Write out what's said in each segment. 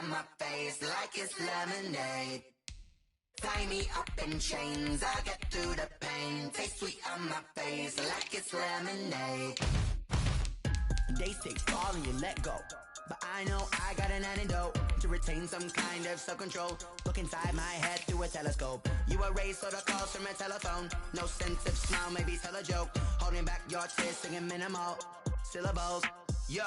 on my face like it's lemonade. Tie me up in chains, I get through the pain. Taste sweet on my face like it's lemonade. They say fall and you let go, but I know I got an antidote to retain some kind of self-control. Look inside my head through a telescope. You erase all the calls from a telephone. No sense of smile, maybe tell a joke. Holding back your tears, singing minimal syllables. Yo,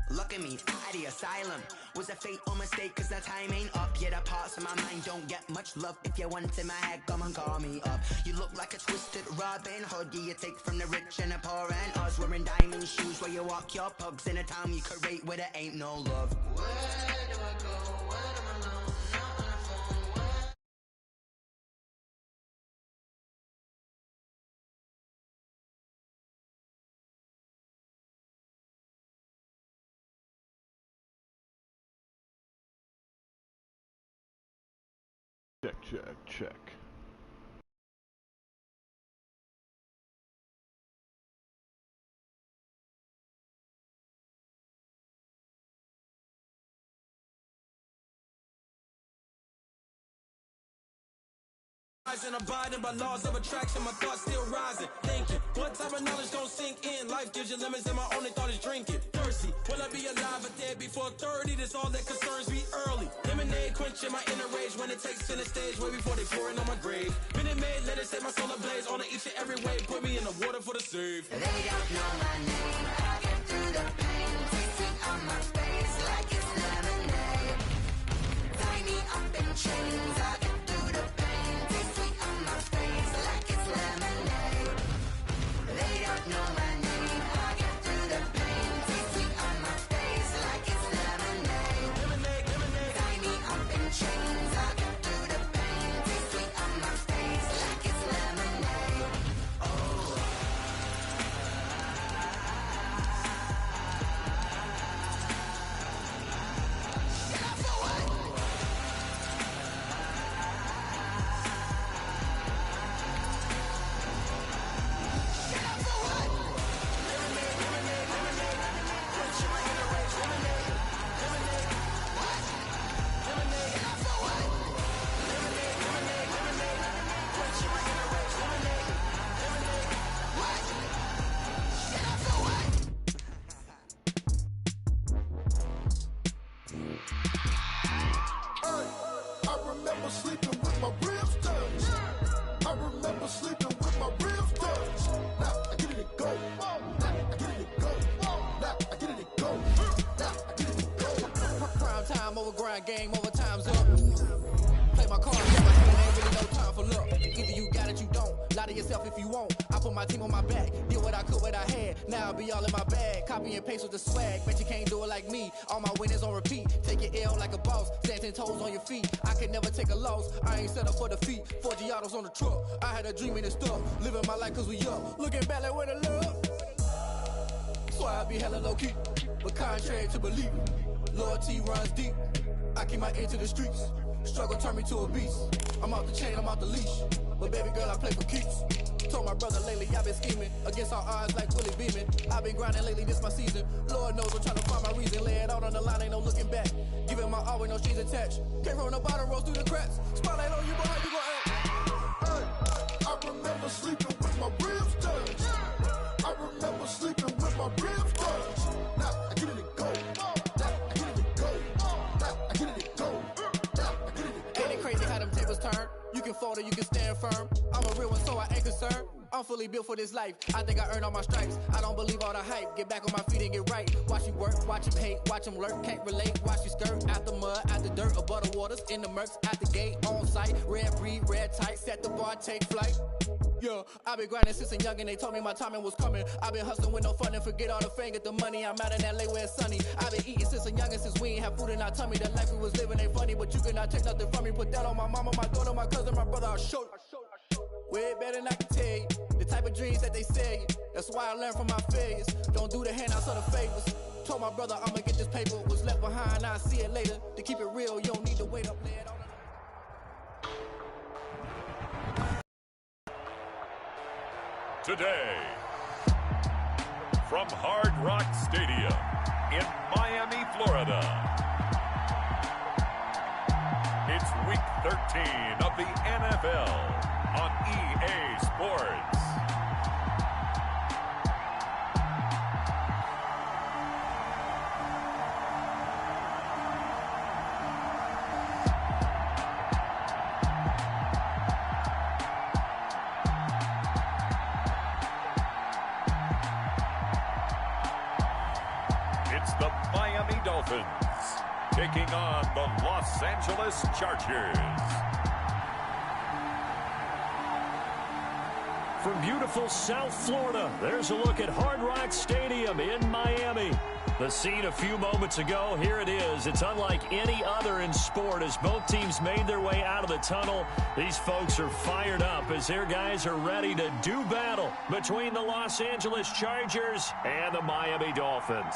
look at me, out the asylum. Was a fate or mistake, cause the time ain't up. Yeah, the parts of my mind don't get much love. If you want in my head, come and call me up. You look like a twisted Robin Hood. Yeah, you take from the rich and the poor and us. Wearing diamond shoes where you walk your pugs. In a town you create where there ain't no love. Where do I go? When I'm alone? Not on the phone. Where? Check. And abiding by laws of attraction, my thoughts still rising. Thinking, what type of knowledge gon' sink in? Life gives you lemons, and my only thought is drinking. Thirsty, will I be alive or dead before 30? That's all that concerns me early. Lemonade quenching my inner rage when it takes center stage, way before they pouring on my grave. Minute Maid, let it set my soul ablaze on each and every way. Put me in the water for the save. They don't know my name, I get through the pain. Tasting on my face like it's lemonade. Tie me up in chains, I get through the pain. Taste sweet on my face like it's lemonade. They don't know my name, I get through the pain. Taste sweet on my face like it's lemonade. Tie me up in chains, I get through the pain. Taste sweet on my face like it's lemonade. Oh. I remember sleeping with my ribs touched. I remember sleeping with my ribs touched. Now I get it to go. Now I get it to go. Now I get it to go. Now I get it to go. Prime time over grind, game over, time's up. Play my cards, get my hand, ain't really no time for luck. Either you got it, you don't. Lie to yourself if you won't. I put my team on my back, did what I could, what I had. Now I'll be all in my bag. Copy and paste with the swag. Bet you can't do it like me. All my winners on repeat. Take your L like a boss. Stand 10 toes on your feet. I can never take a loss. I ain't set up for defeat. 4 Giottos on the truck. I had a dream and it's stuff. Living my life cause we up. Looking back like where the love. So I be hella low key. But contrary to belief, loyalty runs deep. I keep my ear to the streets. Struggle turned me to a beast. I'm off the chain, I'm off the leash. But baby girl, I play for keeps. Told my brother lately, I've been scheming. Against all odds like Willie Beeman. I've been grinding lately, this my season. Lord knows I'm trying to find my reason. Lay it out on the line, ain't no looking back. Giving my all with no strings attached. Came from the bottom, rose through the cracks. Spotlight on you, boy, how you gon' act? Hey, I remember sleeping with my ribs touched. I remember sleeping with my ribs touched. Now I get it to go. Now I get it to go. Now I get it to go. Now I get it to go. Ain't it crazy how them tables turn? You can fold or you can stand firm. I'm a real one, so I ain't concerned. I'm fully built for this life. I think I earned all my stripes. I don't believe all the hype. Get back on my feet and get right. Watch you work, watch him hate, watch him lurk. Can't relate, watch you skirt. Out the mud, out the dirt, above the waters, in the murks, at the gate, on site. Red breed, red tight, set the bar, take flight. Yeah, I been grinding since a young and they told me my timing was coming. I been hustling with no fun and forget all the fame, get the money. I'm out in LA where it's sunny. I been eating since a young and since we ain't have food in our tummy. The life we was living ain't funny, but you cannot take nothing from me. Put that on my mama, my daughter, my cousin, my brother, I'll show you. Way better than I can tell you. The type of dreams that they sell you. That's why I learned from my failures. Don't do the handouts or the favors. Told my brother I'ma get this paper. Was left behind, I'll see it later. To keep it real, you don't need to wait up there. Today, from Hard Rock Stadium in Miami, Florida, It's Week 13 of the NFL on EA Sports. It's the Miami Dolphins taking on the Los Angeles Chargers. From beautiful South Florida, there's a look at Hard Rock Stadium in Miami. The scene a few moments ago, here it is. It's unlike any other in sport as both teams made their way out of the tunnel. These folks are fired up as their guys are ready to do battle between the Los Angeles Chargers and the Miami Dolphins.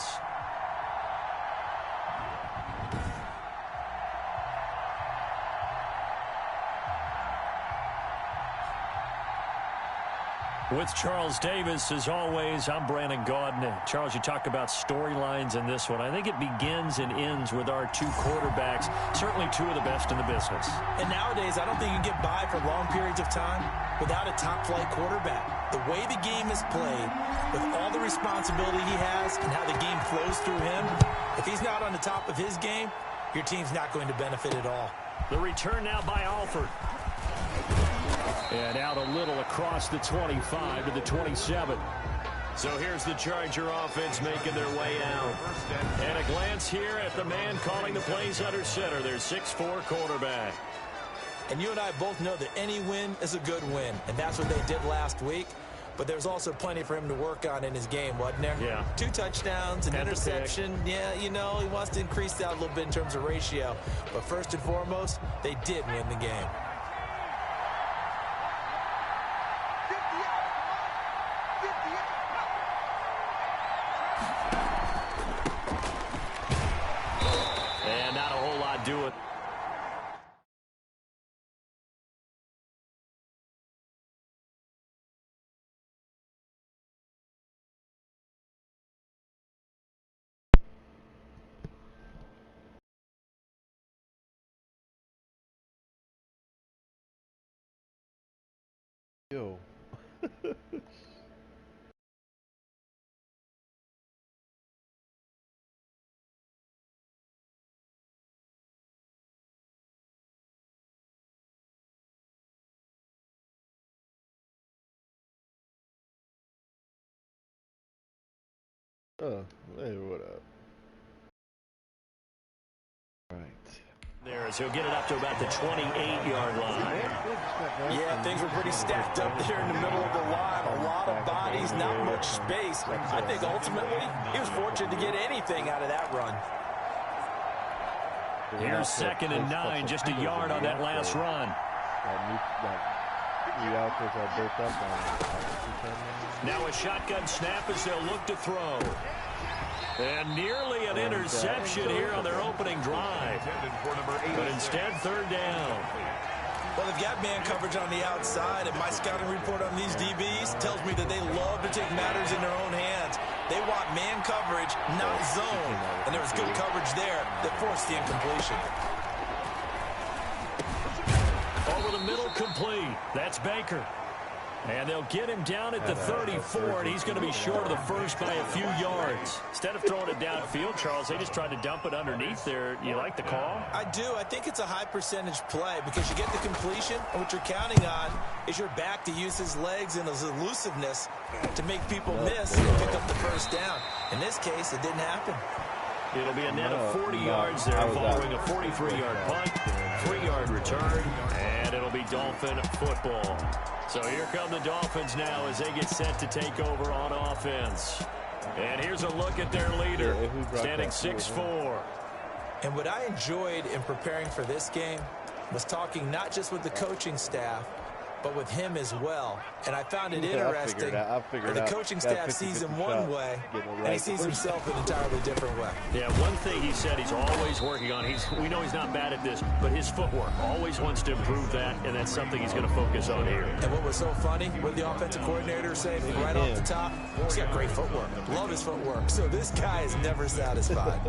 With Charles Davis, as always, I'm Brandon Gaudin. Charles, you talk about storylines in this one. I think it begins and ends with our two quarterbacks, certainly two of the best in the business. And nowadays, I don't think you can get by for long periods of time without a top-flight quarterback. The way the game is played, with all the responsibility he has and how the game flows through him, if he's not on the top of his game, your team's not going to benefit at all. The return now by Alford. And out a little across the 25 to the 27. So here's the Charger offense making their way out. And a glance here at the man calling the plays under center, their 6'4" quarterback. And you and I both know that any win is a good win, and that's what they did last week. But there's also plenty for him to work on in his game, wasn't there? Yeah. 2 touchdowns, an And interception. Yeah, you know, he wants to increase that a little bit in terms of ratio. But first and foremost, they did win the game. And not a whole lot doing. Yo. Hey, what up? Right. There as he'll get it up to about the 28-yard line. Yeah, things were pretty stacked up there in the middle of the line. A lot of bodies, not much space. I think ultimately he was fortunate to get anything out of that run. Here's 2nd and 9, just a yard on that last run. Now a shotgun snap as they'll look to throw. And nearly an interception here on their opening drive. But instead, 3rd down. Well, they've got man coverage on the outside, and my scouting report on these DBs tells me that they love to take matters in their own hands. They want man coverage, not zone. And there was good coverage there that forced the incompletion. Over the middle, complete. That's Baker. And they'll get him down at the 34, and he's going to be short of the first by a few yards. Instead of throwing it downfield, Charles, they just tried to dump it underneath there. You like the call? I do. I think it's a high-percentage play because you get the completion, and what you're counting on is your back to use his legs and his elusiveness to make people miss and pick up the first down. In this case, it didn't happen. It'll be a net of 40 yards there following a 43-yard punt, 3-yard return, and it'll be Dolphin football. So here come the Dolphins now as they get set to take over on offense. And here's a look at their leader, standing 6'4". And what I enjoyed in preparing for this game was talking not just with the coaching staff, but with him as well. And I found it interesting that the coaching staff sees him one way, and he sees himself an entirely different way. Yeah, one thing he said he's always working on, we know he's not bad at this, but his footwork, always wants to improve that, and that's something he's going to focus on here. And what was so funny, what the offensive coordinator said right off the top, he's got great footwork. Love his footwork. So this guy is never satisfied.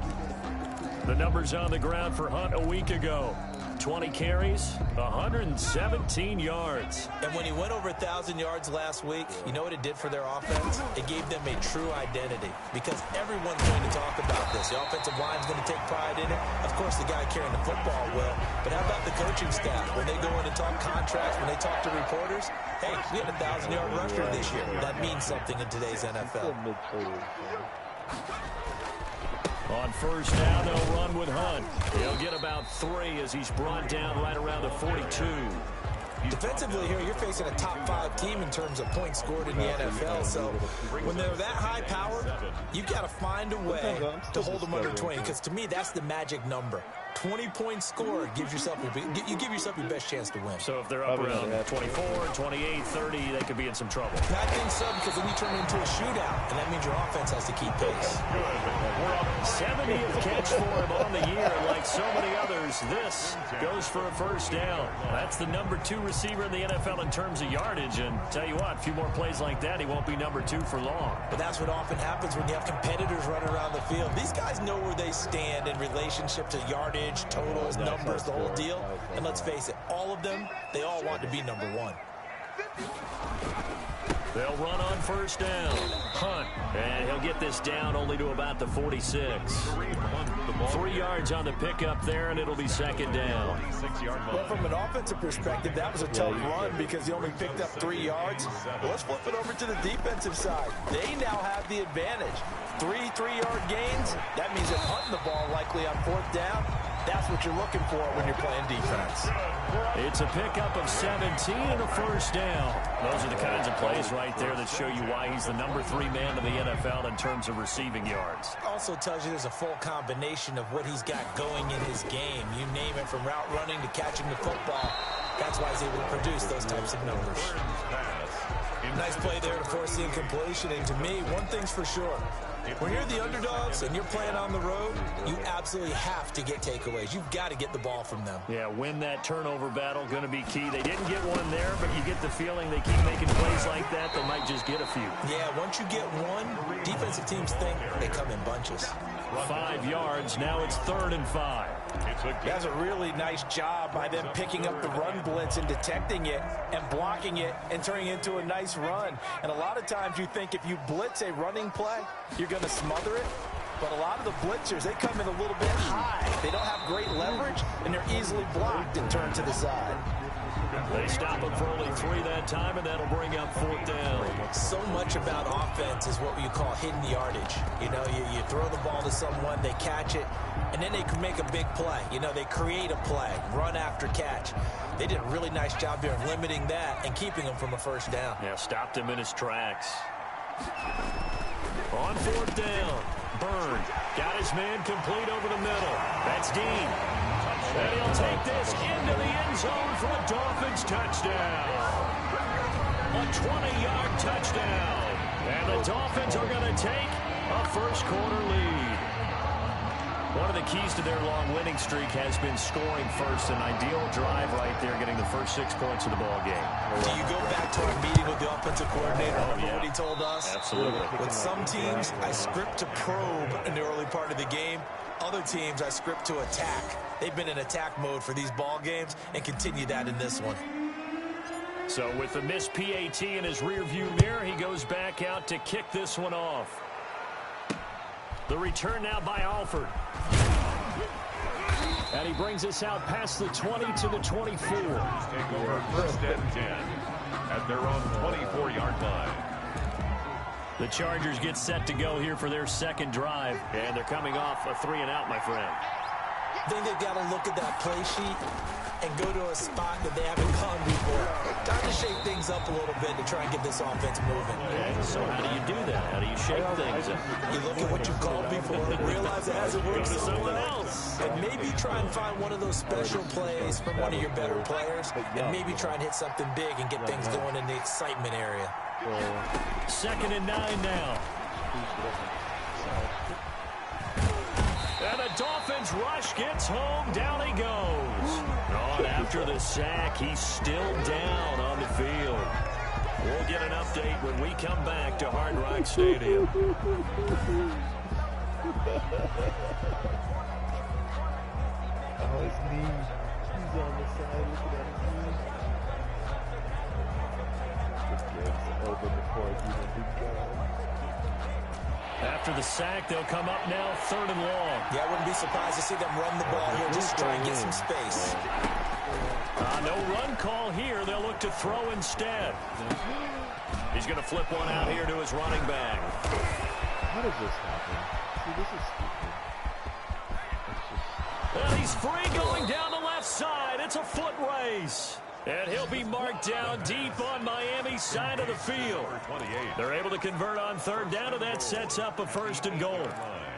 The numbers on the ground for Hunt a week ago. 20 carries, 117 yards. And when he went over 1,000 yards last week, you know what it did for their offense? It gave them a true identity because everyone's going to talk about this. The offensive line's going to take pride in it. Of course, the guy carrying the football will. But how about the coaching staff? When they go in and talk contracts, when they talk to reporters, hey, we had a 1,000-yard rusher this year. That means something in today's NFL. On first down, they'll run with Hunt. He'll get about 3 as he's brought down right around the 42. Defensively here, you're facing a top-5 team in terms of points scored in the NFL. So when they're that high powered, you've got to find a way to hold them under 20. Because to me, that's the magic number. 20 points scored gives yourself you give yourself your best chance to win. So if they're up around 24, 28, 30, they could be in some trouble. I think so, because then you turn it into a shootout, and that means your offense has to keep pace. We're up 70th catch for him on the year. Like so many others, this goes for a first down. That's the number 2 receiver in the NFL in terms of yardage. And tell you what, a few more plays like that, he won't be number 2 for long. But that's what often happens when you have competitors running around the field. These guys know where they stand in relationship to yardage, totals, numbers, the whole deal. And let's face it, all of them, they all want to be number 1. They'll run on first down. Hunt. And he'll get this down only to about the 46. 3 yards on the pickup there, and it'll be second down. Well, from an offensive perspective, that was a tough run because he only picked up 3 yards. Well, let's flip it over to the defensive side. They now have the advantage. 3 3-yard gains. That means they're hunting the ball likely on fourth down. That's what you're looking for when you're playing defense. It's a pickup of 17 and a first down. Those are the kinds of plays right there that show you why he's the number 3 man in the NFL in terms of receiving yards. Also tells you there's a full combination of what he's got going in his game. You name it, from route running to catching the football. That's why he's able to produce those types of numbers. Nice play there to force the incompletion. And to me, one thing's for sure. When you're the underdogs and you're playing on the road, you absolutely have to get takeaways. You've got to get the ball from them. Yeah, win that turnover battle, going to be key. They didn't get one there, but you get the feeling they keep making plays like that, they might just get a few. Yeah, once you get one, defensive teams think they come in bunches. 5 yards, now it's 3rd and 5. That's a really nice job by them picking up the run blitz and detecting it and blocking it and turning it into a nice run. And a lot of times you think if you blitz a running play, you're going to smother it. But a lot of the blitzers, they come in a little bit high. They don't have great leverage, and they're easily blocked and turned to the side. They stop him for only 3 that time, and that'll bring up 4th down. So much about offense is what you call hidden yardage. You know, you throw the ball to someone, they catch it, and then they can make a big play. You know, they create a play, run after catch. They did a really nice job there of limiting that and keeping him from a first down. Yeah, stopped him in his tracks. On 4th down, Byrne got his man complete over the middle. That's Dean. And he'll take this into the end zone for a Dolphins touchdown. A 20-yard touchdown. And the Dolphins are going to take a first-quarter lead. One of the keys to their long winning streak has been scoring first. An ideal drive right there, getting the first 6 points of the ball game. Do you go back to our meeting with the offensive coordinator? Remember what he told us? Absolutely. With some teams, I script to probe in the early part of the game. Other teams, I script to attack. They've been in attack mode for these ball games and continue that in this one. So with the missed PAT in his rearview mirror, he goes back out to kick this one off. The return now by Alford. And he brings us out past the 20 to the 24. Take over 1st and 10 at their own 24-yard line. The Chargers get set to go here for their second drive, and they're coming off a 3-and-out, my friend. I think they've got to look at that play sheet and go to a spot that they haven't gone before. Time to shake things up a little bit to try and get this offense moving. Okay, so how do you do that? How do you shake things up? You look at what you called before, realize it hasn't worked Go to so someone well, else. and maybe try and find one of those special plays from one of your better players, and maybe try and hit something big and get things going in the excitement area. 2nd and 9 now. And the Dolphins rush gets home. Down he goes. On after the sack, he's still down on the field. We'll get an update when we come back to Hard Rock Stadium. Oh, his knee. He's on the side looking at me. The game's over before I even begun. After the sack, they'll come up now 3rd and long. Yeah, I wouldn't be surprised to see them run the ball here just to try and get some space. No run call here. They'll look to throw instead. He's going to flip one out here to his running back. How does this happen? See, this is stupid. And he's free going down the left side. It's a foot race. And he'll be marked down deep on Miami's side of the field. They're able to convert on 3rd down, and that sets up a 1st and goal.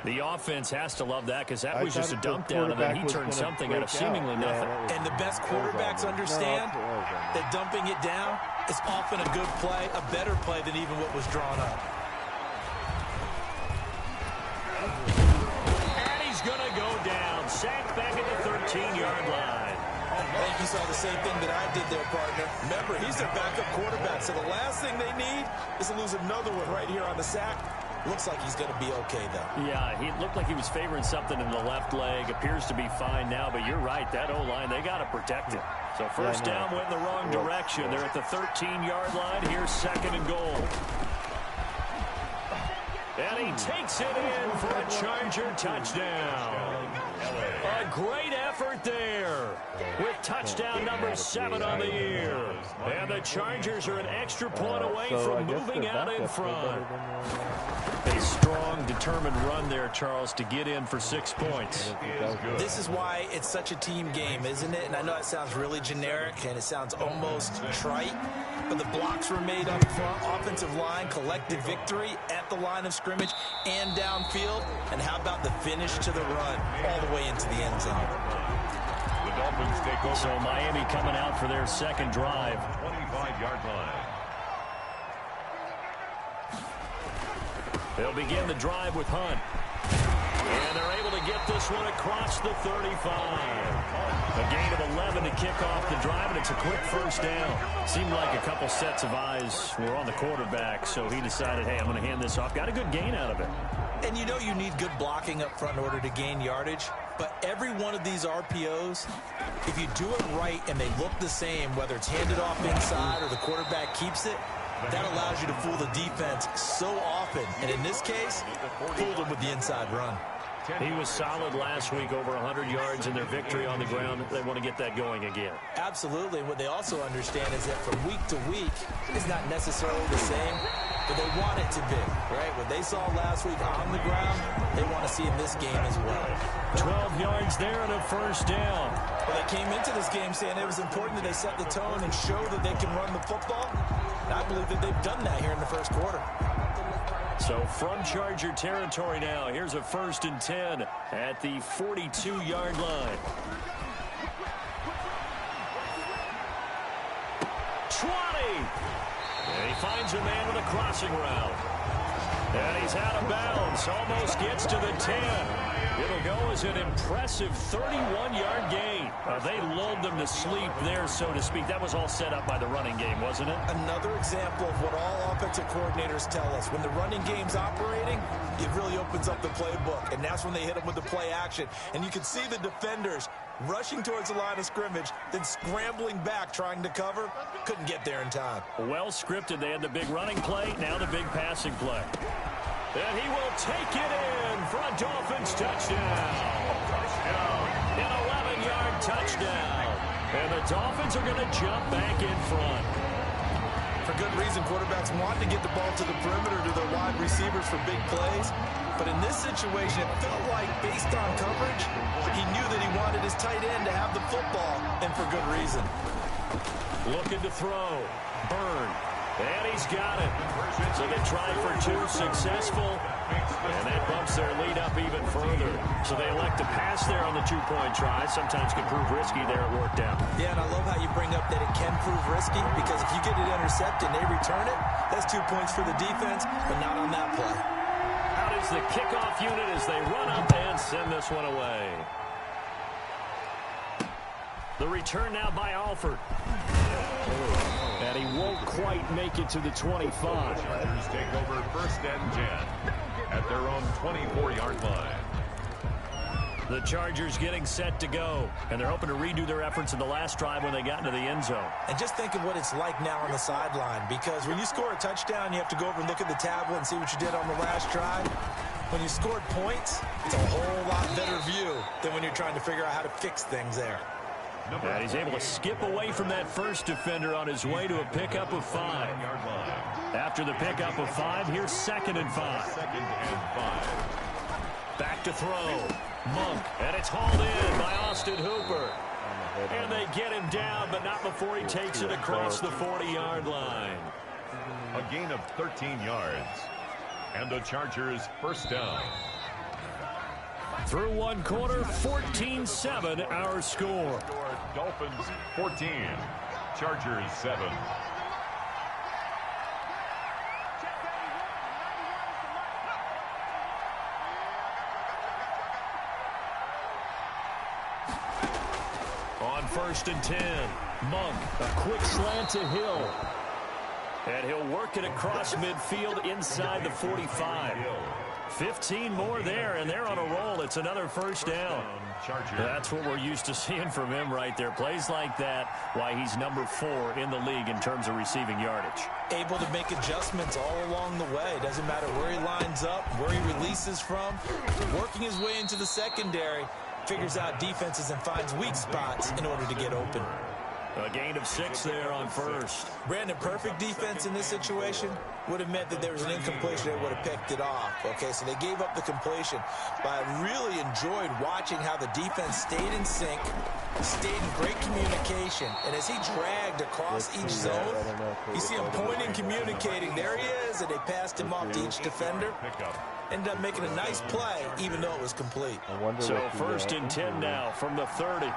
The offense has to love that because that was just a dump down, and then he turned something out of seemingly nothing. And the best quarterbacks understand that dumping it down is often a good play, a better play than even what was drawn up. And he's going to go down. Sacked back at the 13-yard line. I think you saw the same thing that I did there, partner. Remember, he's their backup quarterback, so the last thing they need is to lose another one right here on the sack. Looks like he's going to be okay, though. Yeah, he looked like he was favoring something in the left leg. Appears to be fine now, but you're right. That O-line, they got to protect it. So 1st down went in the wrong direction. They're at the 13-yard line. Here's 2nd and goal. And he takes it in for a Charger touchdown. A great effort there with touchdown number 7 on the year. And the Chargers are an extra point away from moving out in front. A strong, determined run there, Charles, to get in for 6 points. This is why it's such a team game, isn't it? And I know it sounds really generic and it sounds almost trite, but the blocks were made up front, offensive line, collective victory at the line of scrimmage and downfield. And how about the finish to the run all the way into the end zone? The Dolphins take over. So Miami coming out for their 2nd drive. 25-yard line. They'll begin the drive with Hunt. And they're able to get this one across the 35. A gain of 11 to kick off the drive, and it's a quick 1st down. Seemed like a couple sets of eyes were on the quarterback, so he decided, hey, I'm going to hand this off. Got a good gain out of it. And you know you need good blocking up front in order to gain yardage, but every one of these RPOs, if you do it right and they look the same, whether it's handed off inside or the quarterback keeps it, that allows you to fool the defense so often. And in this case, fooled them with the inside run. He was solid last week, over 100 yards in their victory on the ground. They want to get that going again. Absolutely. What they also understand is that from week to week, it's not necessarily the same, but they want it to be, right? What they saw last week on the ground, they want to see in this game as well. 12 yards there and a 1st down. Well, they came into this game saying it was important that they set the tone and show that they can run the football. And I believe that they've done that here in the 1st quarter. So from Charger territory now, here's a 1st and 10 at the 42-yard line. 20! And he finds a man with a crossing route. And he's out of bounds, almost gets to the 10. It'll go as an impressive 31-yard gain. They lulled them to sleep there, so to speak. That was all set up by the running game, wasn't it? Another example of what all offensive coordinators tell us. When the running game's operating, it really opens up the playbook, and that's when they hit them with the play action. And you can see the defenders rushing towards the line of scrimmage, then scrambling back, trying to cover. Couldn't get there in time. Well scripted. They had the big running play, now the big passing play. And he will take it in for a Dolphins touchdown. An 11-yard touchdown. And the Dolphins are going to jump back in front. For good reason, quarterbacks want to get the ball to the perimeter to their wide receivers for big plays. But in this situation, it felt like, based on coverage, he knew that he wanted his tight end to have the football, and for good reason. Looking to throw. Byrne. And he's got it. So they tried for 2, successful. And that bumps their lead up even further. So they elect to pass there on the 2-point try. Sometimes can prove risky there. It worked out. Yeah, and I love how you bring up that it can prove risky, because if you get it intercepted and they return it, that's 2 points for the defense, but not on that play. Out is the kickoff unit as they run up and send this one away. The return now by Alford. And he won't quite make it to the 25. Chargers take over 1st and 10 at their own 24-yard line. The Chargers getting set to go, and they're hoping to redo their efforts in the last drive when they got into the end zone. And just think of what it's like now on the sideline, because when you score a touchdown, you have to go over and look at the tablet and see what you did on the last drive. When you scored points, it's a whole lot better view than when you're trying to figure out how to fix things there. And he's able to skip away from that first defender on his way to a pickup of 5. After the pickup of 5, here's 2nd and 5. Back to throw. Monk, and it's hauled in by Austin Hooper. And they get him down, but not before he takes it across the 40-yard line. A gain of 13 yards. And the Chargers first down. Through one quarter, 14-7 our score. Dolphins 14, Chargers 7. On 1st and 10, Monk, a quick slant to Hill. And he'll work it across midfield inside the 45. 15 more there, and they're on a roll. It's another first down. That's what we're used to seeing from him right there. Plays like that, why he's number 4 in the league in terms of receiving yardage. Able to make adjustments all along the way. Doesn't matter where he lines up, where he releases from. Working his way into the secondary, figures out defenses and finds weak spots in order to get open. A gain of 6 there on 1st. Brandon, perfect defense in this situation would have meant that there was an incompletion that would have picked it off. Okay, so they gave up the completion. But I really enjoyed watching how the defense stayed in sync, stayed in great communication. And as he dragged across each zone, you see him pointing, communicating. There he is, and they passed him off to each defender. Ended up making a nice play, even though it was complete. So 1st and 10 now from the 30.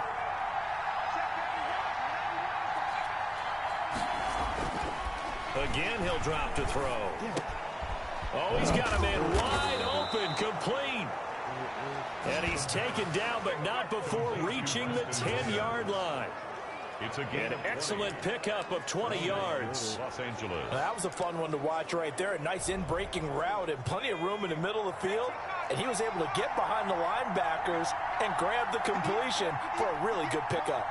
Again, he'll drop to throw. Oh, he's got a man wide open, complete. And he's taken down, but not before reaching the 10-yard line. It's an excellent pickup of 20 yards. Los Angeles. That was a fun one to watch right there. A nice in-breaking route and plenty of room in the middle of the field. And he was able to get behind the linebackers and grab the completion for a really good pickup.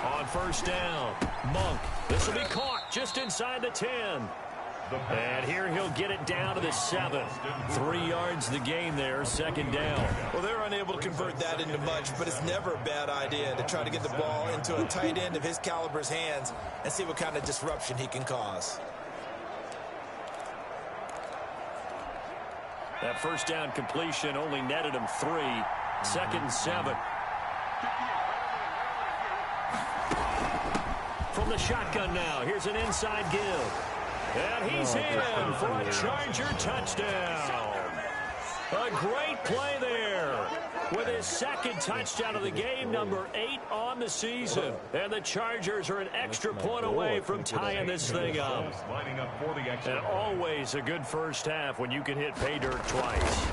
On 1st down, Monk. This will be caught just inside the 10. And here he'll get it down to the 7. 3 yards the gain there, 2nd down. Well, they're unable to convert that into much, but it's never a bad idea to try to get the ball into a tight end of his caliber's hands and see what kind of disruption he can cause. That 1st down completion only netted him 3. 2nd and 7. From the shotgun now, here's an inside give. And he's in for a Charger touchdown. A great play there with his 2nd touchdown of the game, number 8 on the season. And the Chargers are an extra point away from tying this thing up. And always a good first half when you can hit pay dirt twice.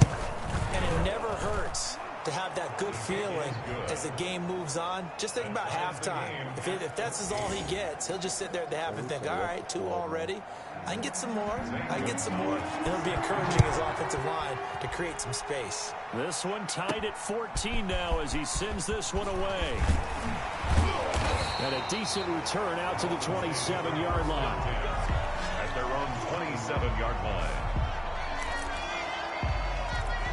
And it never hurts to have that good feeling as the game moves on. Just think about halftime. If that's all he gets, he'll just sit there at the half and think, all right, 2 already. I can get some more. I can get some more. And it'll be encouraging his offensive line to create some space. This one tied at 14 now as he sends this one away. And a decent return out to the 27-yard line. At their own 27-yard line.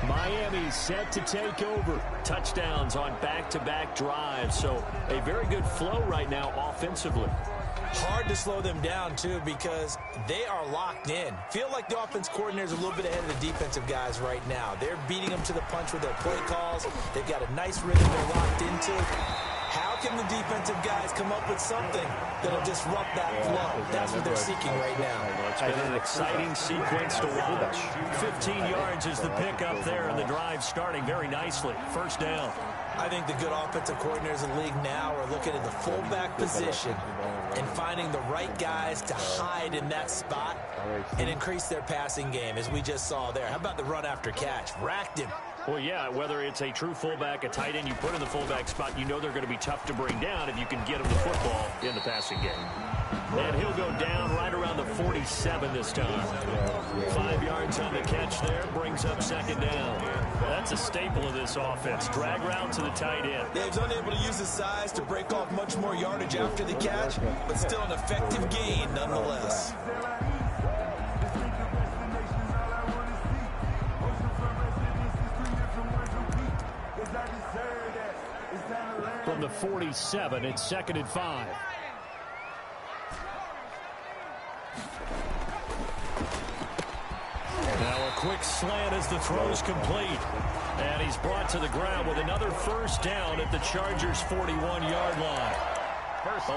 Miami set to take over. Touchdowns on back-to-back drives. So a very good flow right now offensively. Hard to slow them down, too, because they are locked in. Feel like the offense coordinator is a little bit ahead of the defensive guys right now. They're beating them to the punch with their play calls. They've got a nice rhythm they're locked into. How can the defensive guys come up with something that'll disrupt that flow? That's what they're seeking right now. It's been an exciting sequence to watch. 15 yards is the pickup there, and the drive starting very nicely. 1st down. I think the good offensive coordinators in the league now are looking at the fullback position and finding the right guys to hide in that spot and increase their passing game, as we just saw there. How about the run after catch? Racked him. Well, yeah, whether it's a true fullback, a tight end you put in the fullback spot, you know they're going to be tough to bring down if you can get them the football in the passing game. And he'll go down right around the 47 this time. 5 yards on the catch there, brings up second down. That's a staple of this offense. Drag route to the tight end. Yeah, he's unable to use his size to break off much more yardage after the catch, but still an effective gain nonetheless. From the 47, it's 2nd and 5. Now a quick slant as the throw's complete. And he's brought to the ground with another first down at the Chargers' 41-yard line.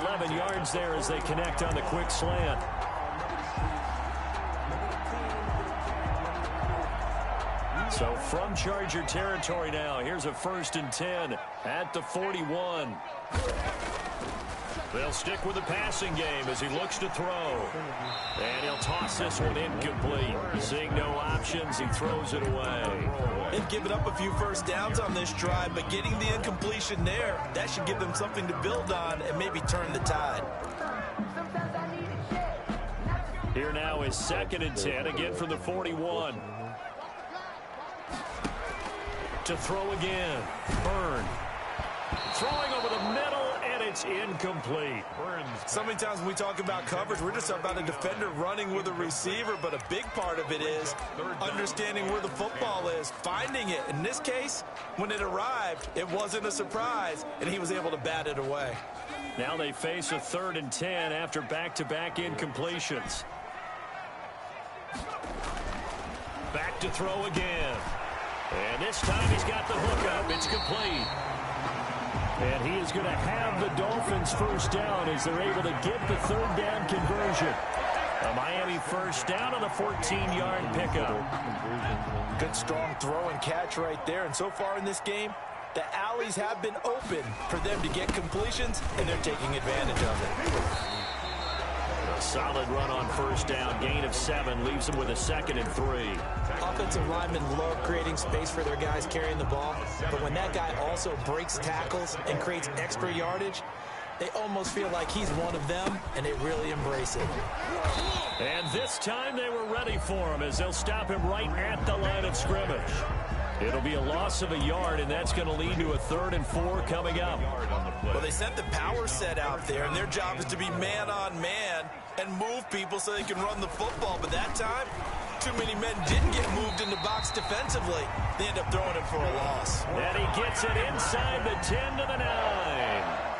11 yards there as they connect on the quick slant. So from Charger territory now, here's a 1st and 10 at the 41. They'll stick with the passing game as he looks to throw. And he'll toss this one incomplete. Seeing no options, he throws it away. They've given up a few first downs on this drive, but getting the incompletion there, that should give them something to build on and maybe turn the tide. Here now is 2nd and 10, again from the 41. To throw again. Byrne. Throwing over the middle, and it's incomplete. So many times when we talk about coverage, we're just about a defender running with a receiver, but a big part of it is understanding where the football is, finding it. In this case, when it arrived, it wasn't a surprise, and he was able to bat it away. Now they face a 3rd and 10 after back-to-back incompletions. Back to throw again. And this time he's got the hookup. It's complete. And he is going to have the Dolphins first down as they're able to get the 3rd down conversion. A Miami first down on the 14-yard pickup. Good strong throw and catch right there. And so far in this game, the alleys have been open for them to get completions, and they're taking advantage of it. A solid run on first down. Gain of 7 leaves them with a 2nd and 3. Offensive linemen love creating space for their guys carrying the ball, but when that guy also breaks tackles and creates extra yardage, they almost feel like he's one of them, and they really embrace it. And this time they were ready for him as they'll stop him right at the line of scrimmage. It'll be a loss of a yard, and that's going to lead to a 3rd and 4 coming up. Well, they sent the power set out there, and their job is to be man-on-man and move people so they can run the football. But that time, too many men didn't get moved in the box defensively. They end up throwing him for a loss. And he gets it inside the 10 to the 9.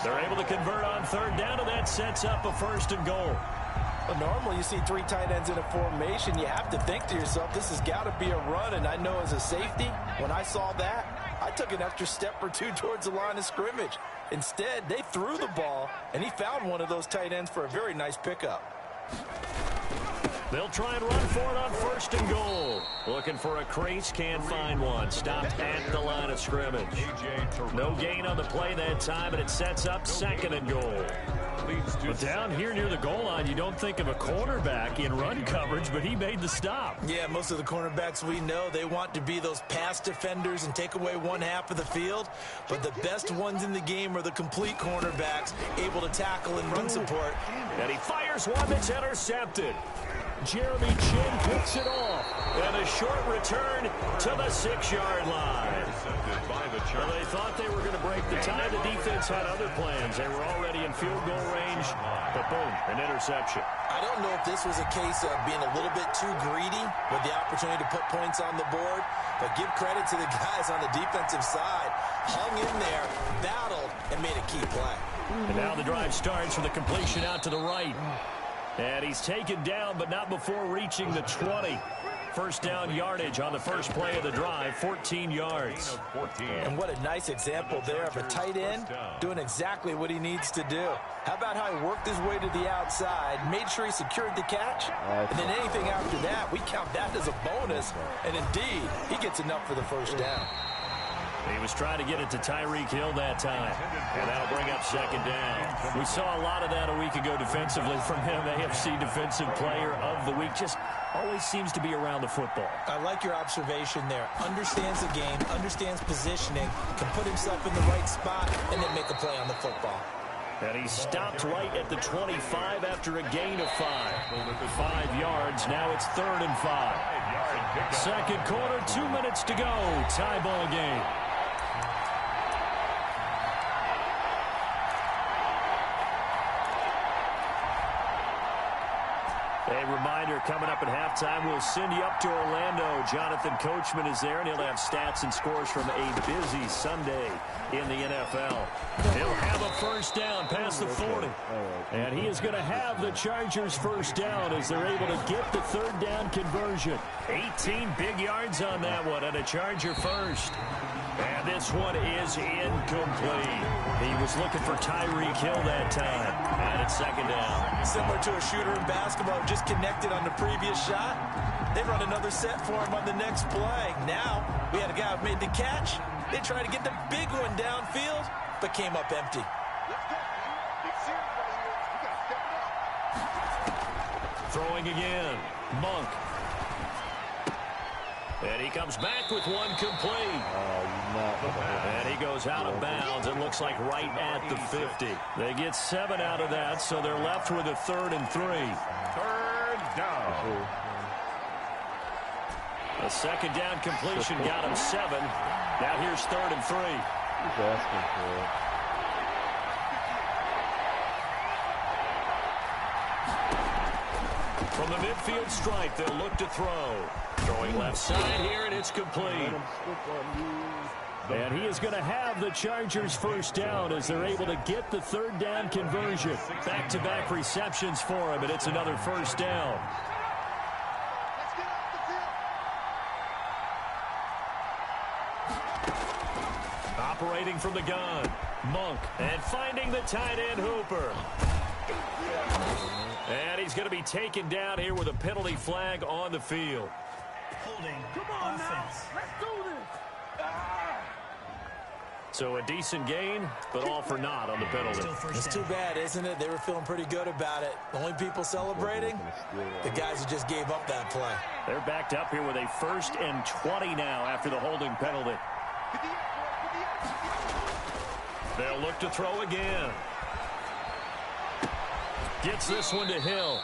They're able to convert on 3rd down, and that sets up a 1st and goal. Well, normally you see 3 tight ends in a formation. You have to think to yourself, this has got to be a run. And I know as a safety, when I saw that, I took an extra step or 2 towards the line of scrimmage. Instead, they threw the ball, and he found one of those tight ends for a very nice pickup. They'll try and run for it on 1st and goal. Looking for a crease, can't find one. Stopped at the line of scrimmage. No gain on the play that time, and it sets up 2nd and goal. But down here near the goal line, you don't think of a cornerback in run coverage, but he made the stop. Yeah, most of the cornerbacks we know, they want to be those pass defenders and take away one half of the field. But the best ones in the game are the complete cornerbacks, able to tackle and run support. And he fires one that's intercepted. Jeremy Chin picks it off. And a short return to the 6-yard line. Well, they thought they were going to break the tie. The defense had other plans. They were already in field goal range. But boom, an interception. I don't know if this was a case of being a little bit too greedy with the opportunity to put points on the board. But give credit to the guys on the defensive side. Hung in there, battled, and made a key play. And now the drive starts with a completion out to the right. And he's taken down, but not before reaching the 20. First down yardage on the first play of the drive, 14 yards. And what a nice example there of a tight end doing exactly what he needs to do. How about how he worked his way to the outside, made sure he secured the catch, and then anything after that, we count that as a bonus. And indeed, he gets enough for the first down. He was trying to get it to Tyreek Hill that time, and that'll bring up 2nd down. We saw a lot of that a week ago defensively from him. AFC Defensive Player of the Week. Just always seems to be around the football. I like your observation there. Understands the game, understands positioning, can put himself in the right spot, and then make a play on the football. And he stopped right at the 25 after a gain of 5. 5 yards. Now it's 3rd and 5. Second quarter, 2 minutes to go. Tie ball game. A reminder, coming up at halftime, we'll send you up to Orlando. Jonathan Coachman is there, and he'll have stats and scores from a busy Sunday in the NFL. He'll have a first down past the 40. And he is going to have the Chargers first down as they're able to get the 3rd down conversion. 18 big yards on that one, and a Charger first. And this one is incomplete. He was looking for Tyreek Hill that time. And it's 2nd down. Similar to a shooter in basketball, just connected on the previous shot. They run another set for him on the next play. Now, we had a guy who made the catch. They tried to get the big one downfield, but came up empty. Throwing again. Monk. And he comes back with one complete. And he goes out of bounds. It looks like right at the 50. They get 7 out of that, so they're left with a 3rd and 3. 3rd down. A 2nd down completion got him 7. Now here's 3rd and 3. He's asking for it. From the midfield stripe, they'll look to throw. Throwing left side here, and it's complete. And he is going to have the Chargers first down as they're able to get the 3rd down conversion. Back-to-back receptions for him, and it's another first down. Operating from the gun, Monk, and finding the tight end Hooper. And he's going to be taken down here with a penalty flag on the field. Holding. Come on offense. Now. Let's do this. So a decent gain, but all for naught on the penalty. It's too bad, isn't it? They were feeling pretty good about it. The only people celebrating, the guys who just gave up that play. They're backed up here with a 1st and 20 now after the holding penalty. They'll look to throw again. Gets this one to Hill.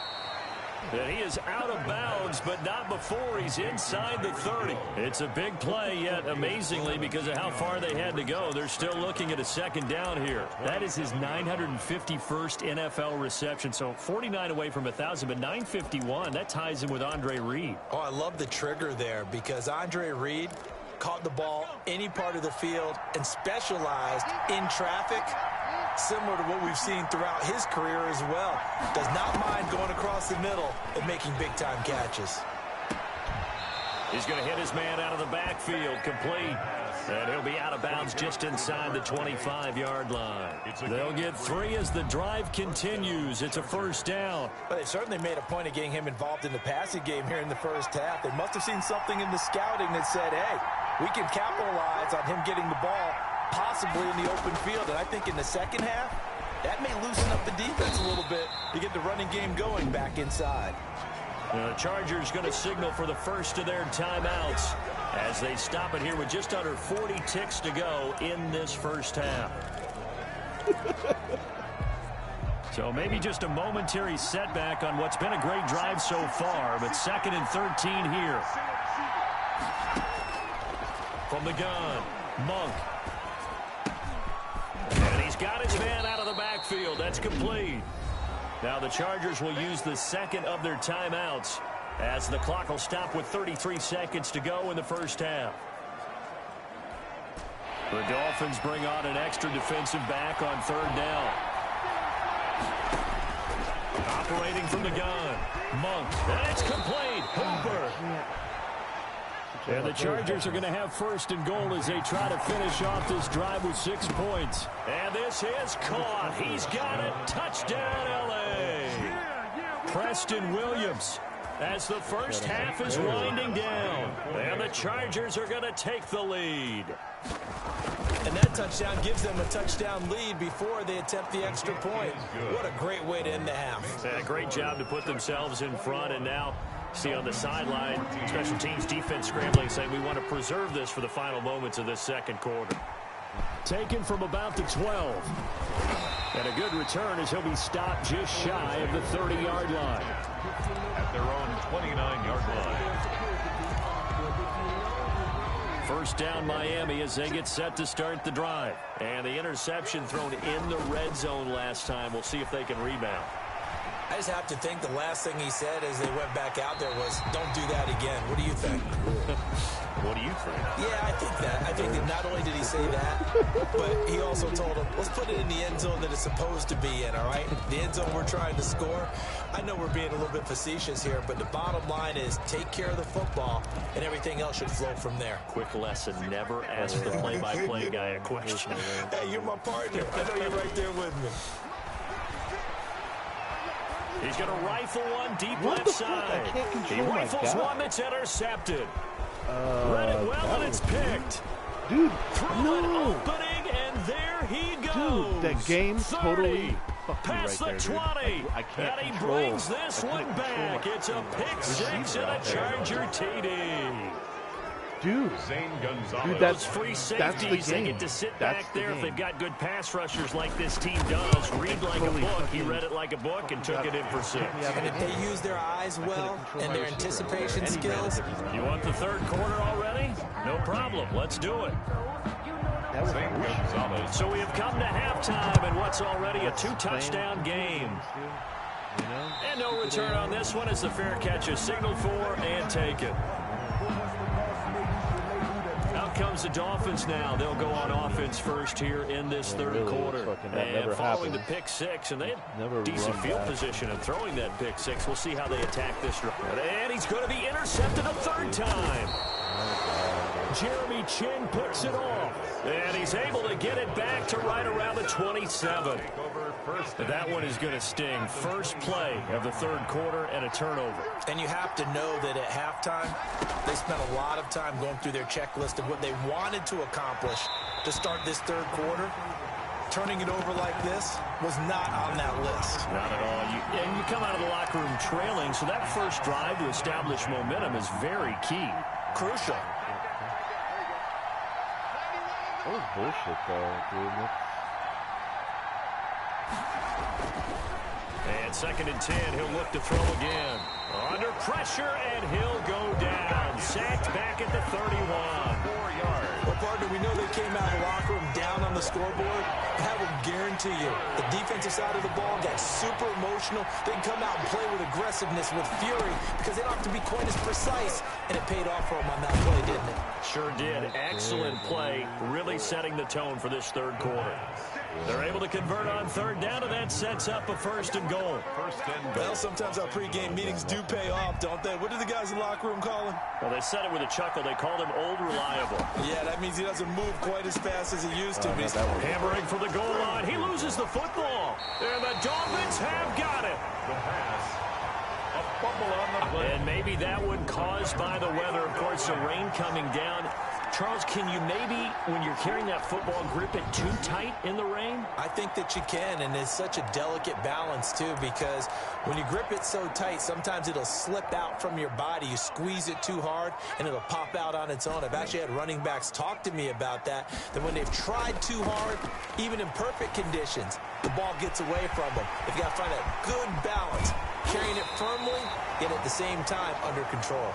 And he is out of bounds, but not before he's inside the 30. It's a big play, yet amazingly, because of how far they had to go, they're still looking at a 2nd down here. That is his 951st NFL reception, so 49 away from 1,000, but 951. That ties him with Andre Reed. Oh, I love the trigger there because Andre Reed caught the ball any part of the field and specialized in traffic, similar to what we've seen throughout his career as well. Does not mind going across the middle and making big-time catches. He's going to hit his man out of the backfield, complete. And he'll be out of bounds just inside the 25-yard line. They'll get 3 as the drive continues. It's a first down. But they certainly made a point of getting him involved in the passing game here in the first half. They must have seen something in the scouting that said, hey, we can capitalize on him getting the ball possibly in the open field. And I think in the second half, that may loosen up the defense a little bit to get the running game going back inside. The Chargers going to signal for the first of their timeouts as they stop it here with just under 40 ticks to go in this first half. So maybe just a momentary setback on what's been a great drive so far, but 2nd and 13 here. From the gun, Monk. And he's got his man out of the backfield. That's complete. Now the Chargers will use the 2nd of their timeouts as the clock will stop with 33 seconds to go in the first half. The Dolphins bring on an extra defensive back on 3rd down. Operating from the gun, Monk. And it's complete. Hooper. And the Chargers are going to have 1st and goal as they try to finish off this drive with 6 points. And this is caught. He's got it. Touchdown, L.A. Preston Williams as the first half is winding down. And the Chargers are going to take the lead. And that touchdown gives them a touchdown lead before they attempt the extra point. What a great way to end the half. Yeah, great job to put themselves in front, and now see on the sideline, special teams defense scrambling, saying we want to preserve this for the final moments of this second quarter. Taken from about the 12. And a good return as he'll be stopped just shy of the 30-yard line. At their own 29-yard line. First down Miami as they get set to start the drive. And the interception thrown in the red zone last time. We'll see if they can rebound. I just have to think the last thing he said as they went back out there was, don't do that again. What do you think? What do you think? Yeah, I think that. I think that not only did he say that, but he also told him, let's put it in the end zone that it's supposed to be in, all right? The end zone we're trying to score. I know we're being a little bit facetious here, but the bottom line is take care of the football, and everything else should flow from there. Quick lesson, never ask the play-by-play guy a question. Hey, you're my partner. I know you're right there with me. He's going to rifle one deep left side. He rifles one that's intercepted. Read it well, and it's picked. Dude, Through an opening, and there he goes. Dude, that game 30, totally fucked me past right the there, 20. I can't and he control. brings this one back. It's a pick six and a Charger TD. Dude, Zane Gonzalez. Those free safeties, the they game. get to sit That's back the there if game. they've got good pass rushers like this team does. Read like a book. He read it like a book and took it in for six. And if they use their eyes well and their anticipation skills. You want the third quarter already? No problem. Let's do it. Zane Gonzalez. So we have come to halftime in what's already a two-touchdown game. And no return on this one as the fair catch is signaled for and taken. Out comes the Dolphins now. They'll go on offense first here in this third quarter. And following the pick six, and they had decent field position and throwing that pick six. We'll see how they attack this drive. And he's going to be intercepted a third time. Jeremy Chin picks it off. And he's able to get it back to right around the 27. That one is going to sting. First play of the third quarter and a turnover. And you have to know that at halftime, they spent a lot of time going through their checklist of what they wanted to accomplish to start this third quarter. Turning it over like this was not on that list. Not at all. And you come out of the locker room trailing, so that first drive to establish momentum is very key. Crucial. That was bullshit, though, dude. And second and 10, he'll look to throw again. Under pressure, and he'll go down. Sacked back at the 31. 4 yards. Well, partner, we know they came out of the locker room down on the scoreboard. I will guarantee you, the defensive side of the ball got super emotional. They can come out and play with aggressiveness, with fury, because they don't have to be quite as precise. And it paid off for them on that play, didn't it? Sure did. Excellent play, really setting the tone for this third quarter. They're able to convert on third down, and that sets up a first and goal. Well, sometimes our pregame meetings do pay off, don't they? What do the guys in the locker room call him? Well, they said it with a chuckle. They called him Old Reliable. Yeah, that means he doesn't move quite as fast as he used to. Hammering for the goal line. He loses the football. And the Dolphins have got it. The pass. A fumble on the play. And maybe that one caused by the weather. Of course, the rain coming down. Charles, can you maybe, when you're carrying that football, grip it too tight in the rain? I think that you can, and it's such a delicate balance, too, because when you grip it so tight, sometimes it'll slip out from your body. You squeeze it too hard, and it'll pop out on its own. I've actually had running backs talk to me about that when they've tried too hard, even in perfect conditions, the ball gets away from them. They've got to find that good balance, carrying it firmly, yet at the same time under control.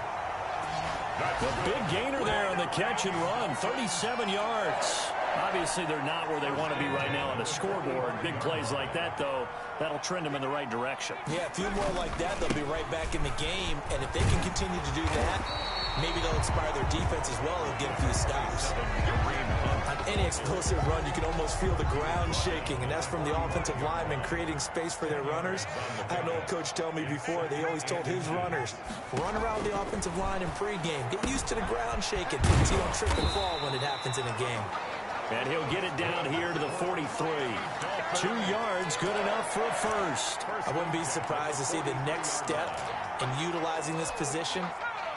The big gainer there on the catch and run, 37 yards. Obviously, they're not where they want to be right now on the scoreboard. Big plays like that, though, that'll trend them in the right direction. Yeah, a few more like that, they'll be right back in the game. And if they can continue to do that, maybe they'll inspire their defense as well and get a few stops. On any explosive run, you can almost feel the ground shaking, and that's from the offensive linemen creating space for their runners. I had an old coach tell me before, they always told his runners, run around the offensive line in pregame. Get used to the ground shaking so you don't trip and fall when it happens in a game. And he'll get it down here to the 43. 2 yards, good enough for a first. I wouldn't be surprised to see the next step in utilizing this position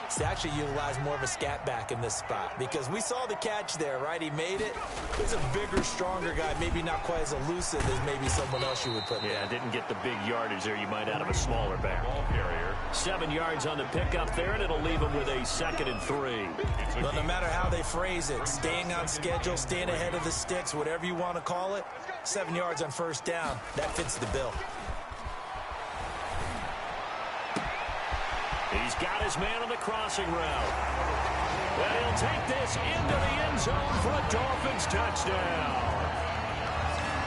is to actually utilize more of a scat back in this spot, because we saw the catch there, right? He made it. He's a bigger, stronger guy, maybe not quite as elusive as maybe someone else you would put there. Yeah, didn't get the big yardage there you might out of a smaller back. 7 yards on the pickup there, and it'll leave him with a 2nd and 3. Well, no matter how they phrase it, staying on schedule, staying ahead of the sticks, whatever you want to call it, 7 yards on first down. That fits the bill. He's got his man on the crossing route. Well, he'll take this into the end zone for a Dolphins touchdown.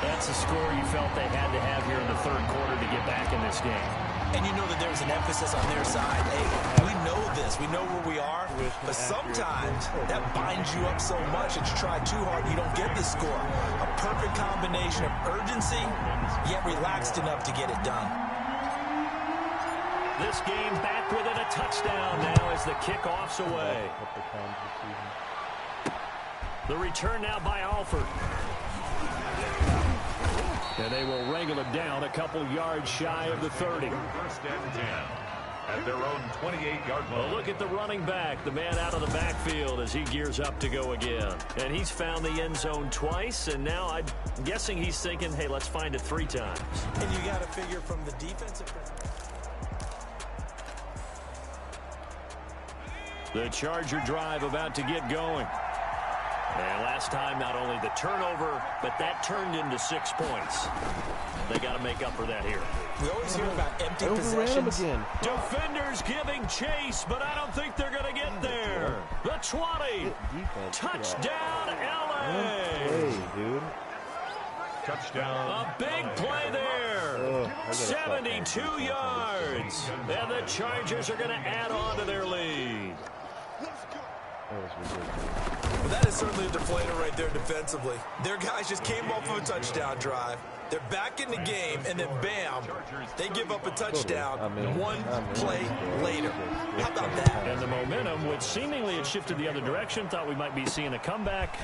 That's a score you felt they had to have here in the third quarter to get back in this game. And you know that there's an emphasis on their side. Hey, we know this. We know where we are. But sometimes that binds you up so much that you try too hard and you don't get the score. A perfect combination of urgency, yet relaxed enough to get it done. This game back within a touchdown now as the kickoff's away. The return now by Alford. And they will wrangle it down a couple yards shy of the 30. First and 10 at their own 28-yard line. Well, look at the running back, the man out of the backfield as he gears up to go again. And he's found the end zone twice, and now I'm guessing he's thinking, hey, let's find it 3 times. And you got to figure from the defensive. The Charger drive about to get going. And last time, not only the turnover, but that turned into 6 points. They got to make up for that here. We always hear about empty Overran him possessions. again. Defenders giving chase, but I don't think they're going to get there. The 20. Touchdown, LA. Hey, dude. Touchdown. A big play there. 72 yards. And the Chargers are going to add on to their lead. That was ridiculous. Well, that is certainly a deflator right there defensively. Their guys just came off of a touchdown drive. They're back in the game, and then bam, they give up a touchdown one play later. How about that? And the momentum, which seemingly had shifted the other direction, thought we might be seeing a comeback.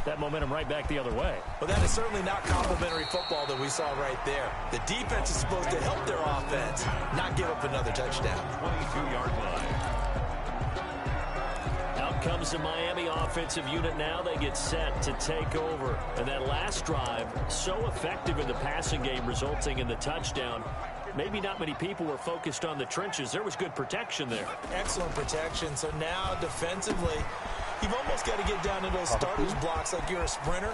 That momentum right back the other way. Well, that is certainly not complimentary football that we saw right there. The defense is supposed to help their offense, not give up another touchdown. 22-yard line. Comes the Miami offensive unit now. They get set to take over. And that last drive, so effective in the passing game, resulting in the touchdown. Maybe not many people were focused on the trenches. There was good protection there. Excellent protection. So now defensively, you've almost got to get down to those starters blocks like you're a sprinter.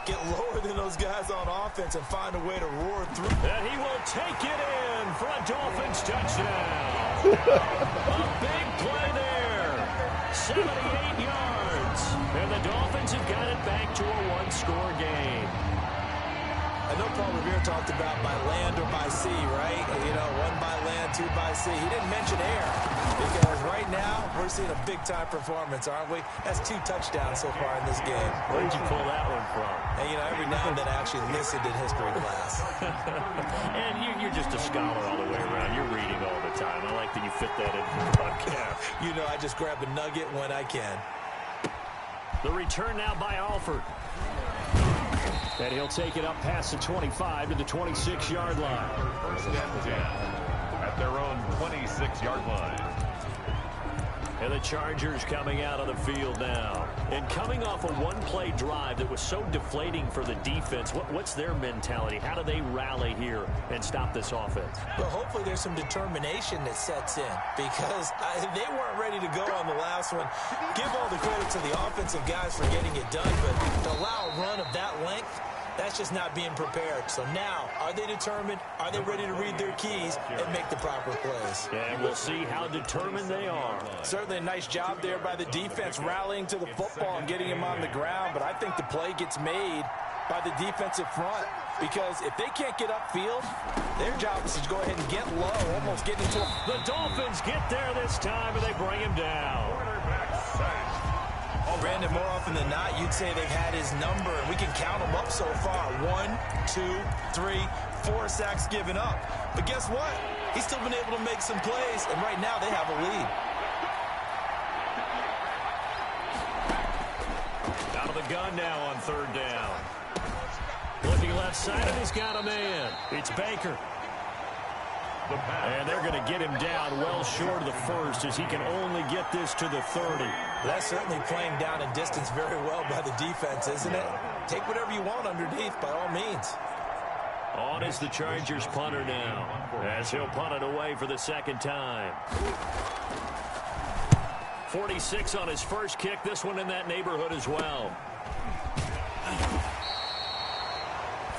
Get lower than those guys on offense and find a way to roar through. And he will take it in for a Dolphins touchdown. A big play there. 78 yards. And the Dolphins have got it back to a one-score game. I know Paul Revere talked about by land or by sea, right? You know, 1 by land, 2 by sea. He didn't mention air because right now we're seeing a big-time performance, aren't we? That's 2 touchdowns so far in this game. Where did you pull that one from? And, you know, every now and then I actually listened in history class. And you're just a scholar all the way around. You're reading all the time. I like that you fit that into the podcast. You know, I just grab a nugget when I can. The return now by Alford. And he'll take it up past the 25 to the 26-yard line. First and 10 at their own 26-yard line. And the Chargers coming out on the field now. And coming off a one-play drive that was so deflating for the defense, what's their mentality? How do they rally here and stop this offense? Well, hopefully there's some determination that sets in because they weren't ready to go on the last one. Give all the credit to the offensive guys for getting it done, but to allow a run of that length, that's just not being prepared. So now, are they determined? Are they ready to read their keys and make the proper plays? And we'll see how determined they are. Certainly a nice job there by the defense rallying to the football and getting him on the ground, but I think the play gets made by the defensive front because if they can't get upfield, their job is to go ahead and get low, almost get into a... The Dolphins get there this time, and they bring him down. Brandon, more often than not, you'd say they've had his number, and we can count them up so far. 1, 2, 3, 4 sacks given up. But guess what? He's still been able to make some plays, and right now they have a lead. Out of the gun now on third down. Looking left side, and he's got a man. It's Baker. And they're going to get him down well short of the first as he can only get this to the 30. That's certainly playing down in distance very well by the defense, isn't it? Take whatever you want underneath by all means. On is the Chargers punter now as he'll punt it away for the second time. 46 on his first kick. This one in that neighborhood as well.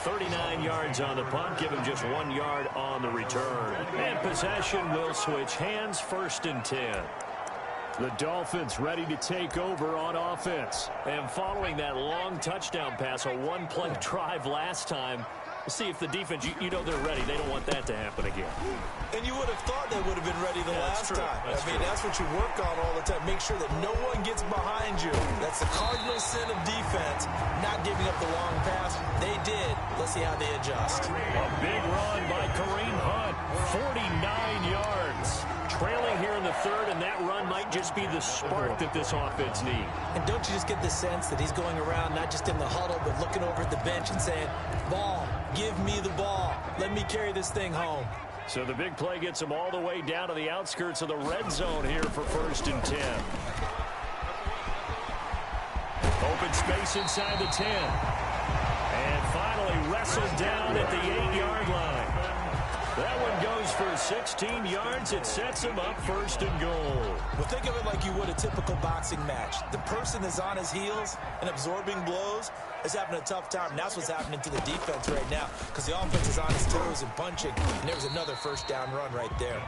39 yards on the punt, give him just 1 yard on the return. And possession will switch hands, 1st and 10. The Dolphins ready to take over on offense. And following that long touchdown pass, a one-play drive last time, see if the defense, you know they're ready. They don't want that to happen again. And you would have thought they would have been ready the last time. That's what you work on all the time. Make sure that no one gets behind you. That's the cardinal sin of defense, not giving up the long pass. They did. Let's see how they adjust. A big run by Kareem Hunt, 49 yards. Trailing here in the 3rd, and that run might just be the spark that this offense needs. And don't you just get the sense that he's going around, not just in the huddle, but looking over at the bench and saying, ball, give me the ball. Let me carry this thing home. So the big play gets him all the way down to the outskirts of the red zone here for 1st and 10. Open space inside the 10. And finally wrestled down at the 8-yard line. That one goes for 16 yards. It sets him up 1st and goal. Well, think of it like you would a typical boxing match. The person is on his heels and absorbing blows is having a tough time. And that's what's happening to the defense right now because the offense is on his toes and punching. And there's another 1st down run right there.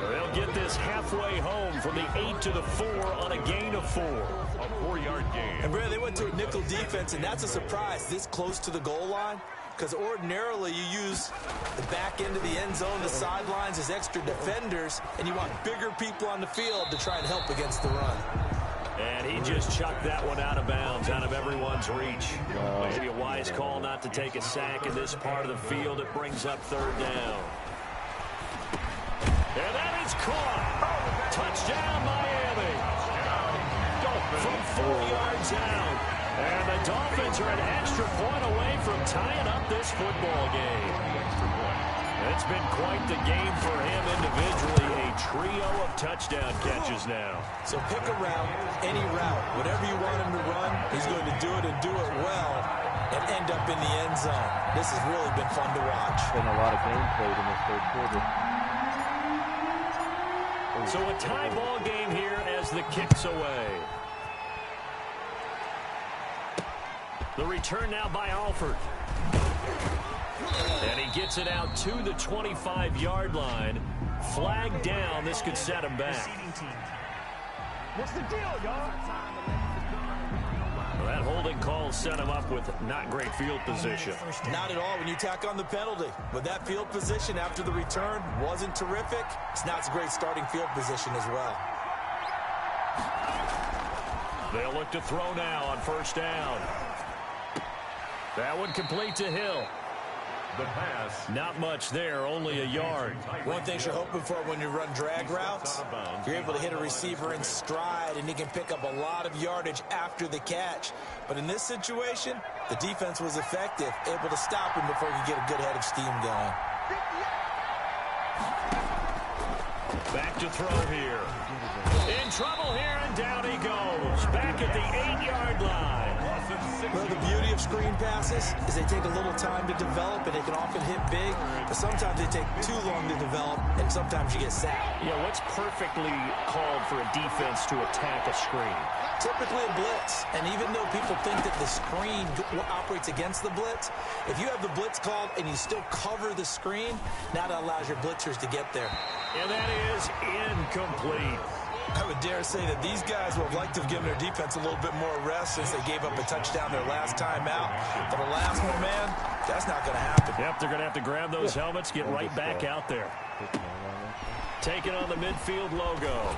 They'll get this halfway home from the 8 to the 4 on a gain of 4. A 4-yard gain. And, Brad, they went to a nickel defense, and that's a surprise this close to the goal line. Because ordinarily you use the back end of the end zone, the sidelines as extra defenders, and you want bigger people on the field to try and help against the run. And he just chucked that one out of bounds, out of everyone's reach. Maybe a wise call not to take a sack in this part of the field. It brings up 3rd down. And that is caught. Touchdown, Miami. From 4 yards out. And the Dolphins are an extra point away from tying up this football game. It's been quite the game for him individually. A trio of touchdown catches now. So pick a route, any route. Whatever you want him to run, he's going to do it and do it well and end up in the end zone. This has really been fun to watch. Been a lot of game played in this 3rd quarter. So a tie ball game here as the kick's away. The return now by Alford. And he gets it out to the 25-yard line. Flag down. This could set him back. What's the deal, y'all? Well, that holding call set him up with not great field position. Not at all when you tack on the penalty. With that field position after the return wasn't terrific, it's not a great starting field position as well. They'll look to throw now on 1st down. That one complete to Hill. The pass. Not much there, only a yard. One thing you're hoping for when you run drag routes, you're able to hit a receiver in stride, and he can pick up a lot of yardage after the catch. But in this situation, the defense was effective, able to stop him before he could get a good head of steam going. Back to throw here. In trouble here, and down he goes. Back at the 8-yard line. Well, the beauty of screen passes is they take a little time to develop, and they can often hit big, but sometimes they take too long to develop, and sometimes you get sacked. Yeah, what's perfectly called for a defense to attack a screen? Typically a blitz, and even though people think that the screen operates against the blitz, if you have the blitz called and you still cover the screen, now that allows your blitzers to get there. And that is incomplete. I would dare say that these guys would like to have given their defense a little bit more rest since they gave up a touchdown their last time out. For the last one, man, that's not going to happen. Yep, they're going to have to grab those helmets, get right back out there. Taking on the midfield logo.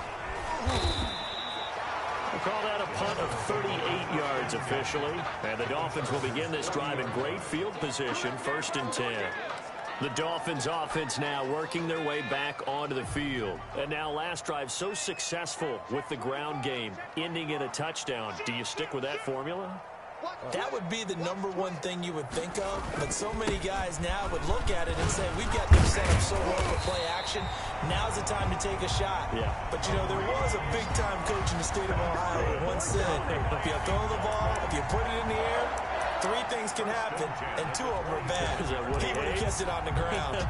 We'll call that a punt of 38 yards officially. And the Dolphins will begin this drive in great field position, 1st and 10. The Dolphins offense now working their way back onto the field. And now last drive so successful with the ground game, ending in a touchdown. Do you stick with that formula? That would be the #1 thing you would think of, but so many guys now would look at it and say, we've got them set up so well for play action, now's the time to take a shot. Yeah. But, you know, there was a big-time coach in the state of Ohio who once said, if you throw the ball, if you put it in the air, 3 things can happen, and 2 of them are bad. He would have kept it on the ground.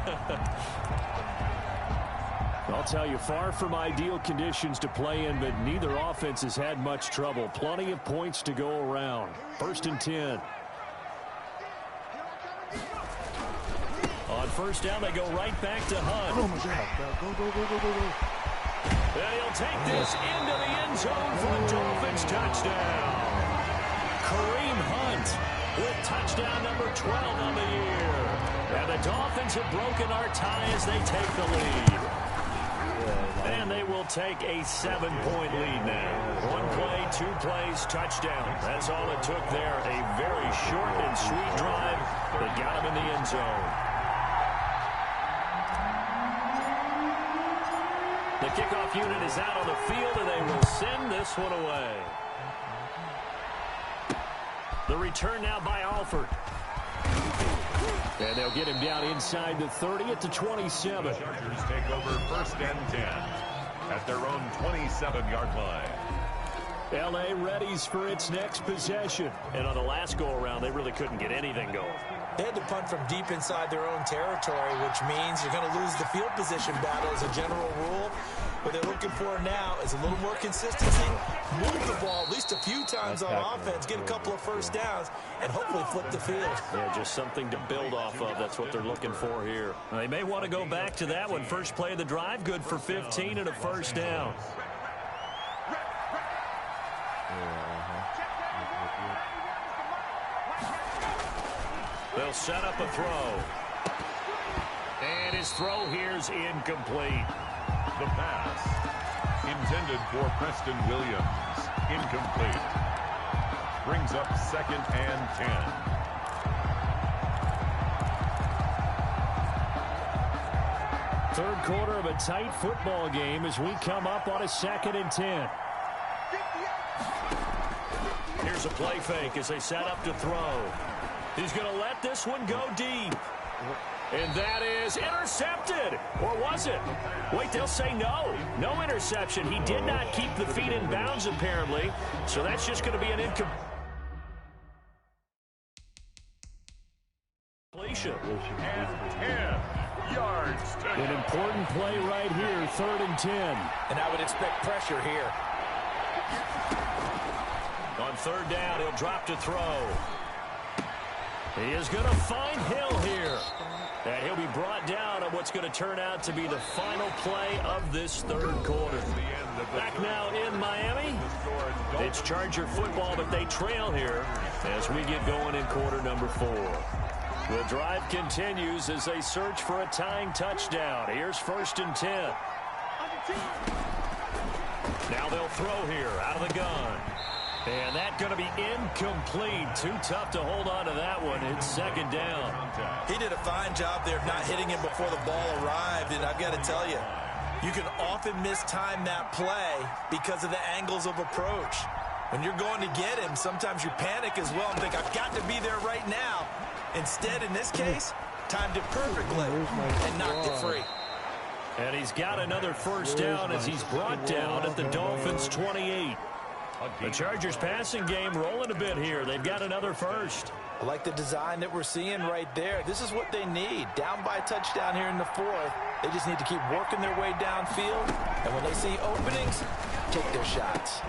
I'll tell you, far from ideal conditions to play in, but neither offense has had much trouble. Plenty of points to go around. 1st and 10. first down. They go right back to Hunt. Oh, my God. Go. And he'll take this into the end zone for the Dolphins touchdown. Kareem Hunt with touchdown number 12 on the year. And the Dolphins have broken our tie as they take the lead. And they will take a 7-point lead now. 1 play, 2 plays, touchdown. That's all it took there. A very short and sweet drive that got him in the end zone. The kickoff unit is out on the field, and they will send this one away. The return now by Alford. And they'll get him down inside the 30 at the 27. The Chargers take over 1st and 10 at their own 27-yard line. L.A. readies for its next possession. And on the last go-around, they really couldn't get anything going. They had to punt from deep inside their own territory, which means you're going to lose the field position battle as a general rule. What they're looking for now is a little more consistency, move the ball at least a few times on offense, get a couple of first downs, and hopefully flip the field. Yeah, just something to build off of. That's what they're looking for here. They may want to go back to that one. First play of the drive, good for 15 and a first down. They'll set up a throw. And his throw here's incomplete. The pass intended for Preston Williams. Incomplete. Brings up 2nd and 10. Third quarter of a tight football game as we come up on a 2nd and 10. Here's a play fake as they set up to throw. He's going to let this one go deep. And that is intercepted. Or was it? Wait, they'll say no. No interception. He did not keep the feet in bounds, apparently. So that's just going to be an incompletion. And 10 yards to An important play right here, 3rd and 10. And I would expect pressure here. On 3rd down, he'll drop to throw. He is going to find Hill here. And he'll be brought down on what's going to turn out to be the final play of this 3rd quarter. Back now in Miami. It's Charger football, but they trail here as we get going in quarter number 4. The drive continues as they search for a tying touchdown. Here's 1st and 10. Now they'll throw here out of the gun. And that's going to be incomplete. Too tough to hold on to that one. It's 2nd down. He did a fine job there of not hitting him before the ball arrived. And I've got to tell you, you can often mistime that play because of the angles of approach. When you're going to get him, sometimes you panic as well and think, I've got to be there right now. Instead, in this case, timed it perfectly and knocked it free. And he's got another first down as he's brought down at the Dolphins' 28. The Chargers passing game rolling a bit here. They've got another first. I like the design that we're seeing right there. This is what they need. Down by a touchdown here in the 4th. They just need to keep working their way downfield. And when they see openings, take their shots.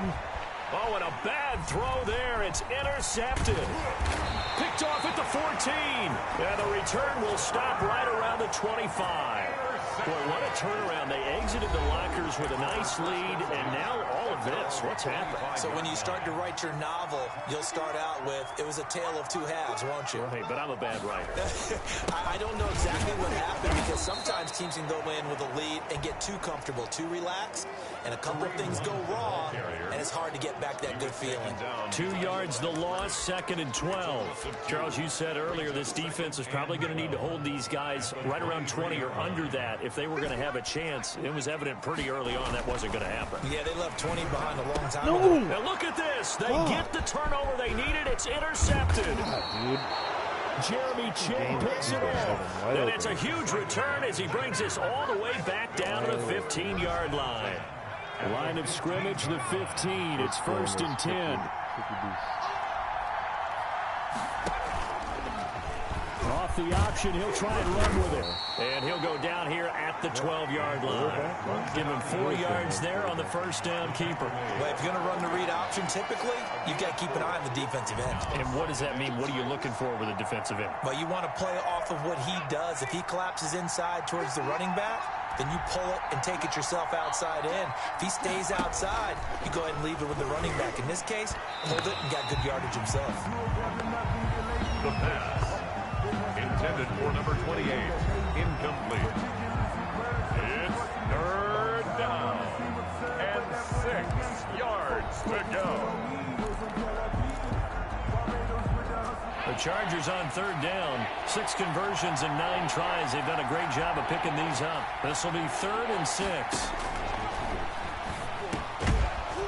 Oh, and a bad throw there. It's intercepted. Picked off at the 14. And the return will stop right around the 25. Boy, what a turnaround. They exited the lockers with a nice lead, and now all of this. What's happened? So when you start to write your novel, you'll start out with, it was a tale of 2 halves, won't you? Right, but I'm a bad writer. I don't know exactly what happened because sometimes teams can go in with a lead and get too comfortable, too relaxed, and a couple of things go wrong, and it's hard to get back that good feeling. 2 yards the loss, 2nd and 12. Charles, you said earlier this defense is probably going to need to hold these guys right around 20 or under that if they were going to have a chance. It was evident pretty early on that wasn't going to happen. Yeah, they left 20 behind a long time ago. Now look at this. They get the turnover they needed. It's intercepted. Jeremy Chin picks it off. And it's a huge return as he brings this all the way back down to the 15-yard line. Line of scrimmage, the 15. It's 1st and 10. off the option. He'll try and run with it. And he'll go down here at the 12-yard line. Give him 4 yards there on the first down keeper. Well, if you're going to run the read option, typically, you've got to keep an eye on the defensive end. And what does that mean? What are you looking for with a defensive end? Well, you want to play off of what he does. If he collapses inside towards the running back, then you pull it and take it yourself outside in. If he stays outside, you go ahead and leave it with the running back. In this case, hold it and got good yardage himself. The pass. Intended for number 28. Incomplete. It's third down. And 6 yards to go. The Chargers on third down. 6 conversions and 9 tries. They've done a great job of picking these up. This will be 3rd and 6.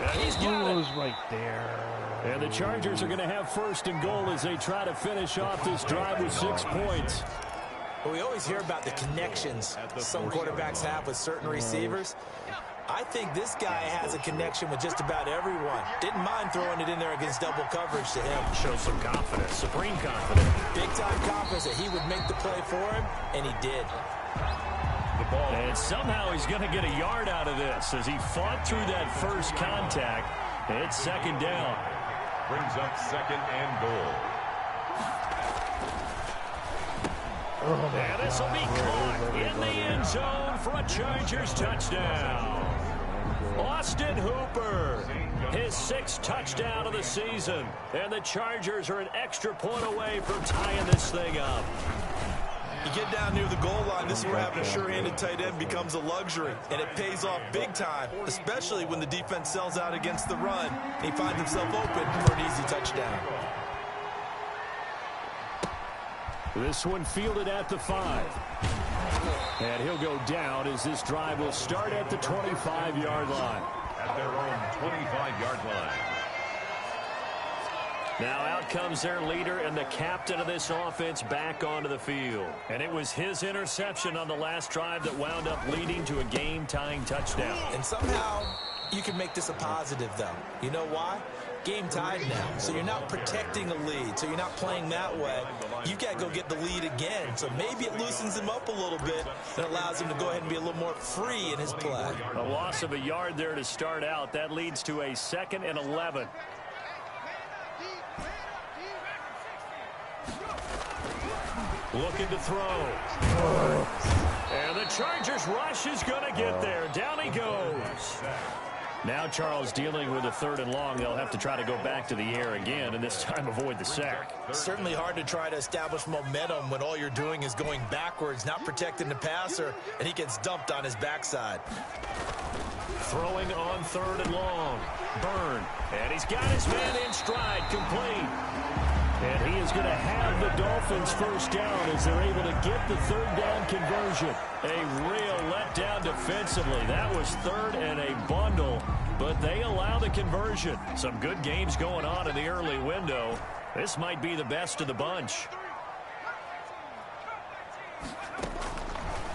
And he's got it. Right there. And the Chargers are going to have 1st and goal as they try to finish off this drive with 6 points. Well, we always hear about the connections some quarterbacks have with certain receivers. I think this guy has a connection with just about everyone. Didn't mind throwing it in there against double coverage to him. Shows some confidence, supreme confidence. Big-time confidence that he would make the play for him, and he did. The ball. And somehow he's going to get a yard out of this as he fought through that first contact. It's 2nd down. Brings up 2nd and goal. And this will be caught in the end zone for a Chargers touchdown. Austin Hooper, his 6th touchdown of the season. And the Chargers are an extra point away from tying this thing up. You get down near the goal line, this is where having a sure-handed tight end becomes a luxury, and it pays off big time, especially when the defense sells out against the run, and he finds himself open for an easy touchdown. This one fielded at the 5. And he'll go down as this drive will start at the 25-yard line. At their own 25-yard line. Now out comes their leader and the captain of this offense back onto the field. And it was his interception on the last drive that wound up leading to a game-tying touchdown. And somehow you can make this a positive, though. You know why? Game tied now, so you're not protecting a lead, so you're not playing that way. You've got to go get the lead again, so maybe it loosens him up a little bit and allows him to go ahead and be a little more free in his play. A loss of a yard there to start out. That leads to a 2nd and 11. Looking to throw. And the Chargers rush is going to get there. Down he goes. Now Charles dealing with a 3rd and long. They'll have to try to go back to the air again and this time avoid the sack. Certainly hard to try to establish momentum when all you're doing is going backwards, not protecting the passer, and he gets dumped on his backside. Throwing on 3rd and long. Byrne. And he's got his man in stride. Complete. And he is going to have the Dolphins 1st down as they're able to get the 3rd down conversion. A real letdown defensively. That was 3rd and a bundle, but they allow the conversion. Some good games going on in the early window. This might be the best of the bunch.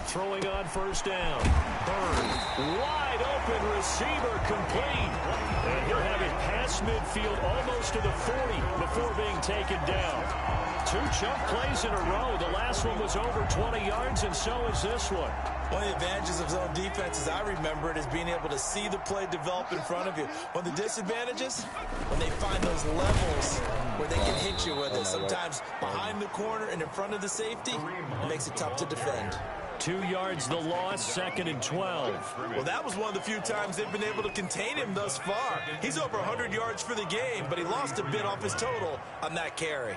Throwing on 1st down. Byrne. Wide open receiver complete. And he'll have it past midfield almost to the 40 before being taken down. 2 chunk plays in a row. The last one was over 20 yards, and so is this one. One of the advantages of zone defense, as I remember it, is being able to see the play develop in front of you. One of the disadvantages, when they find those levels where they can hit you with it, sometimes behind the corner and in front of the safety, it makes it tough to defend. 2 yards the loss, 2nd and 12. Well, that was one of the few times they've been able to contain him thus far. He's over 100 yards for the game, but he lost a bit off his total on that carry.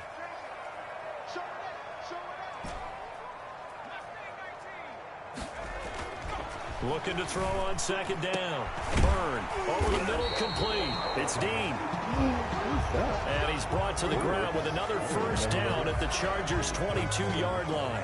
Looking to throw on 2nd down. Byrne over the middle, complete. It's Dean. And he's brought to the ground with another 1st down at the Chargers' 22-yard line.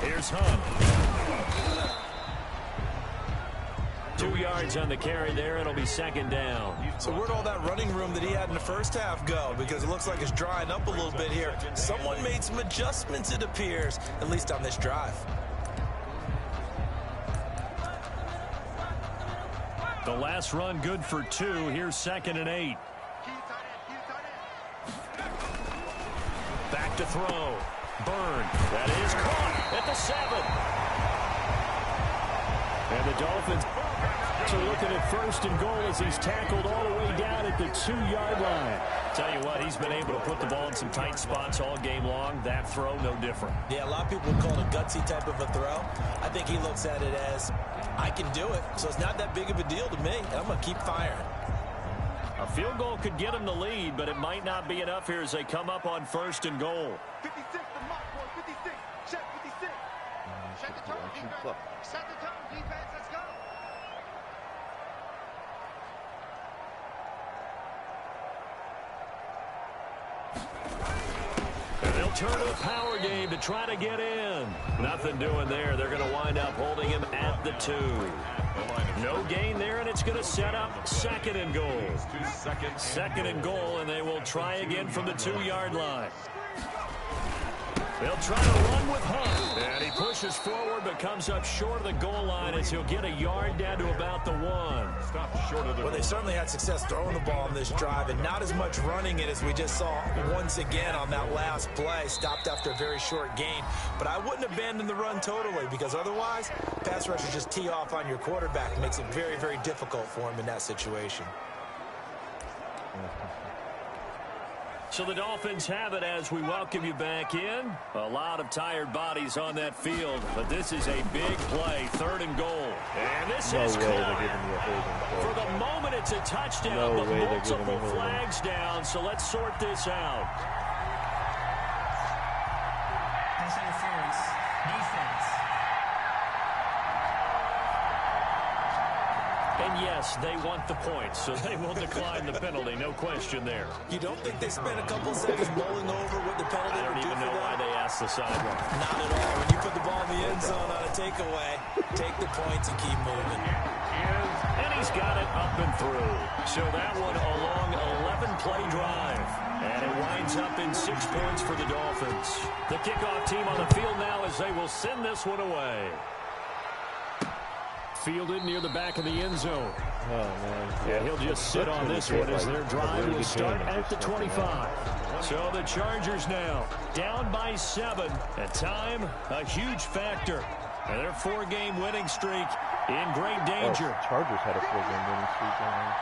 Here's Hunt. 2 yards on the carry there. It'll be 2nd down. So where'd all that running room that he had in the first half go? Because it looks like it's drying up a little bit here. Someone made some adjustments, it appears, at least on this drive. The last run good for 2. Here's 2nd and 8. Back to throw. Byrne. That is caught at the 7. And the Dolphins are looking at 1st and goal as he's tackled all the way down at the 2-yard line. Tell you what, he's been able to put the ball in some tight spots all game long. That throw, no different. Yeah, a lot of people call it a gutsy type of a throw. I think he looks at it as, I can do it, so it's not that big of a deal to me. I'm going to keep firing. A field goal could get him the lead, but it might not be enough here as they come up on 1st and goal. 56, the mark, boy. 56. Check 56. Set the tone, defense. Set the tone, defense. Let's go. And they'll turn to the power game to try to get in. Nothing doing there. They're going to wind up holding him at the 2. No gain there, and it's going to set up 2nd and goal. 2nd and goal, and they will try again from the 2-yard line. They'll try to run with Hunt. And he pushes forward but comes up short of the goal line as he'll get a yard down to about the 1. Stop short of the Well, they certainly had success throwing the ball on this drive and not as much running it as we just saw once again on that last play. Stopped after a very short gain. But I wouldn't abandon the run totally because otherwise, pass rushers just tee off on your quarterback. Makes it very, very difficult for him in that situation. So the Dolphins have it as we welcome you back in. A lot of tired bodies on that field, but this is a big play, 3rd and goal. And this is caught. For the moment, it's a touchdown, but multiple flags down, so let's sort this out. Pass interference, defense. And yes, they want the points, so they will decline the penalty, no question there. You don't think they spent a couple seconds mulling over what the penalty I don't would do even for know why them? they asked the sideline. Not at all. When you put the ball in the end zone on a takeaway, take the points and keep moving. And he's got it up and through. So that one a long 11-play drive. And it winds up in 6 points for the Dolphins. The kickoff team on the field now as they will send this one away. Fielded near the back of the end zone. Oh, man. Yeah, he'll just sit on this one as their drive will start at the 25. So the Chargers now down by 7. At time, a huge factor. And their 4-game winning streak in great danger. Oh, Chargers had a 4-game winning streak on them.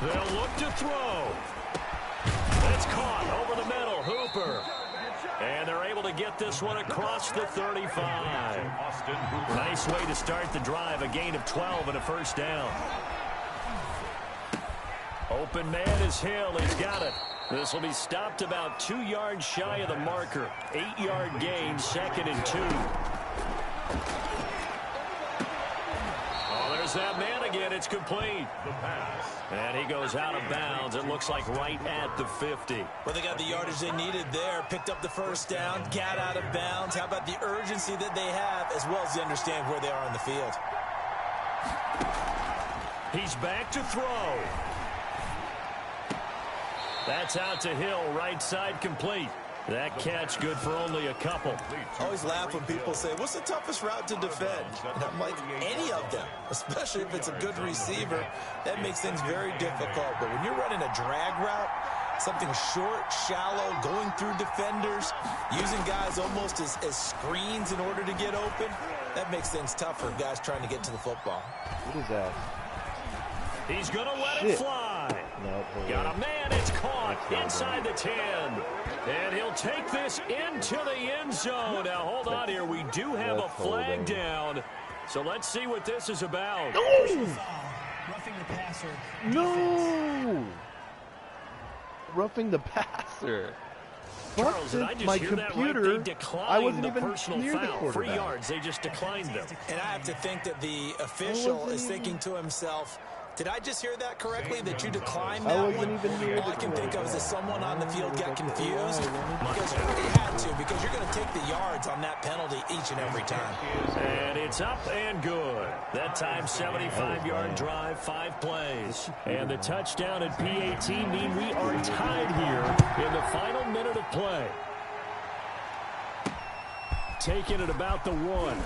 They'll look to throw. It's caught over the middle. Hooper. And they're able to get this one across the 35. Nice way to start the drive. A gain of 12 and a 1st down. Open man is Hill. He's got it. This will be stopped about 2 yards shy of the marker. 8-yard gain, 2nd and 2. Oh, there's that man again. It's complete. the pass. And he goes out of bounds. It looks like right at the 50. Well, they got the yardage they needed there. Picked up the 1st down. Got out of bounds. How about the urgency that they have as well as they understand where they are on the field? He's back to throw. That's out to Hill, right side complete. That catch good for only a couple. I always laugh when people say, what's the toughest route to defend? And I'm like, any of them, especially if it's a good receiver. That makes things very difficult. But when you're running a drag route, something short, shallow, going through defenders, using guys almost as screens in order to get open, that makes things tough for guys trying to get to the football. What is that? He's going to let it fly. No, Got a man. It's caught inside the 10. And he'll take this into the end zone. Now, hold on here. We do have a flag down. So let's see what this is about. Roughing the passer. No! Roughing the passer. Charles, did I just my hear that computer, right? They I wasn't declined the even personal near the foul. 3 quarterback. yards. They just declined them. And I have to think that the official is thinking to himself, did I just hear that correctly, that you declined that one? All I can think of is that someone on the field got confused. Because he had to, because you're going to take the yards on that penalty each and every time. And it's up and good. That time, 75-yard drive, 5 plays. And the touchdown and PAT mean we are tied here in the final minute of play. taken at about the 1.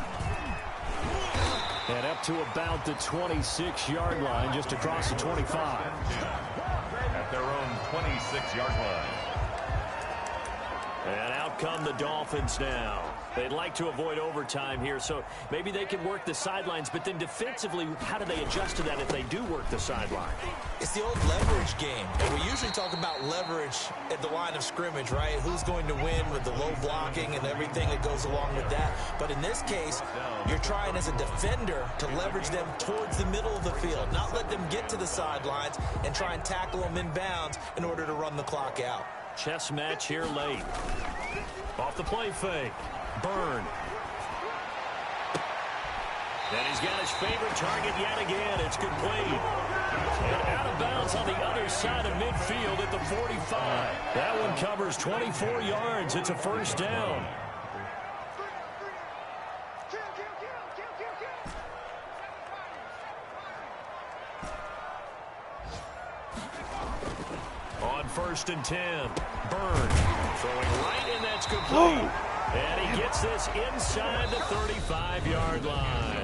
And up to about the 26-yard line, just across the 25. At their own 26-yard line. And out come the Dolphins now. They'd like to avoid overtime here, so maybe they can work the sidelines, but then defensively, how do they adjust to that if they do work the sideline? It's the old leverage game, and we usually talk about leverage at the line of scrimmage, right? Who's going to win with the low blocking and everything that goes along with that. But in this case, you're trying as a defender to leverage them towards the middle of the field, not let them get to the sidelines and try and tackle them in bounds in order to run the clock out. Chess match here late. Off the play fake. Byrne. And he's got his favorite target yet again. It's complete. And out of bounds on the other side of midfield at the 45. That one covers 24 yards. It's a first down. On 1st and 10. Byrne throwing right, and that's complete. And he gets this inside the 35-yard line.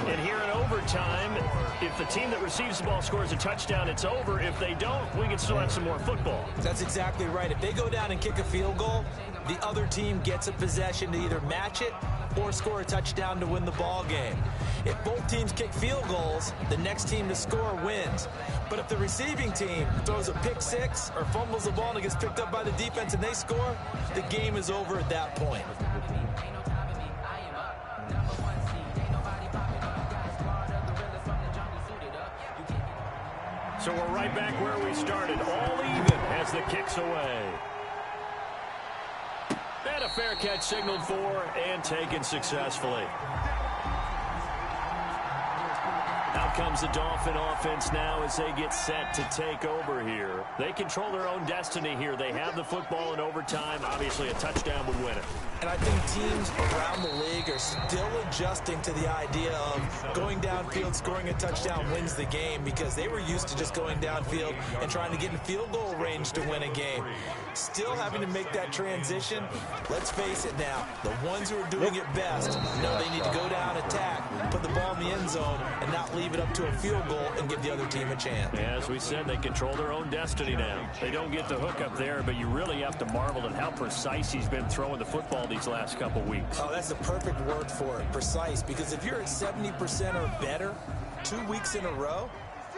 And here in overtime, if the team that receives the ball scores a touchdown, it's over. If they don't, we can still have some more football. That's exactly right. If they go down and kick a field goal, the other team gets a possession to either match it or score a touchdown to win the ball game. If both teams kick field goals, the next team to score wins. But if the receiving team throws a pick six or fumbles the ball and it gets picked up by the defense and they score, the game is over at that point. So we're right back where we started, all even as the kick's away. And a fair catch signaled for and taken successfully. Out comes the Dolphin offense now as they get set to take over here. They control their own destiny here. They have the football in overtime. Obviously, a touchdown would win it. And I think teams around the league are still adjusting to the idea of going downfield, scoring a touchdown wins the game, because they were used to just going downfield and trying to get in field goal range to win a game. Still having to make that transition. Let's face it now, the ones who are doing it best know they need to go down, attack, put the ball in the end zone, and not leave it up to a field goal and give the other team a chance. As we said, they control their own destiny now. They don't get the hook up there, but you really have to marvel at how precise he's been throwing the football these last couple weeks. Oh, that's the perfect word for it, precise, because if you're at 70% or better 2 weeks in a row,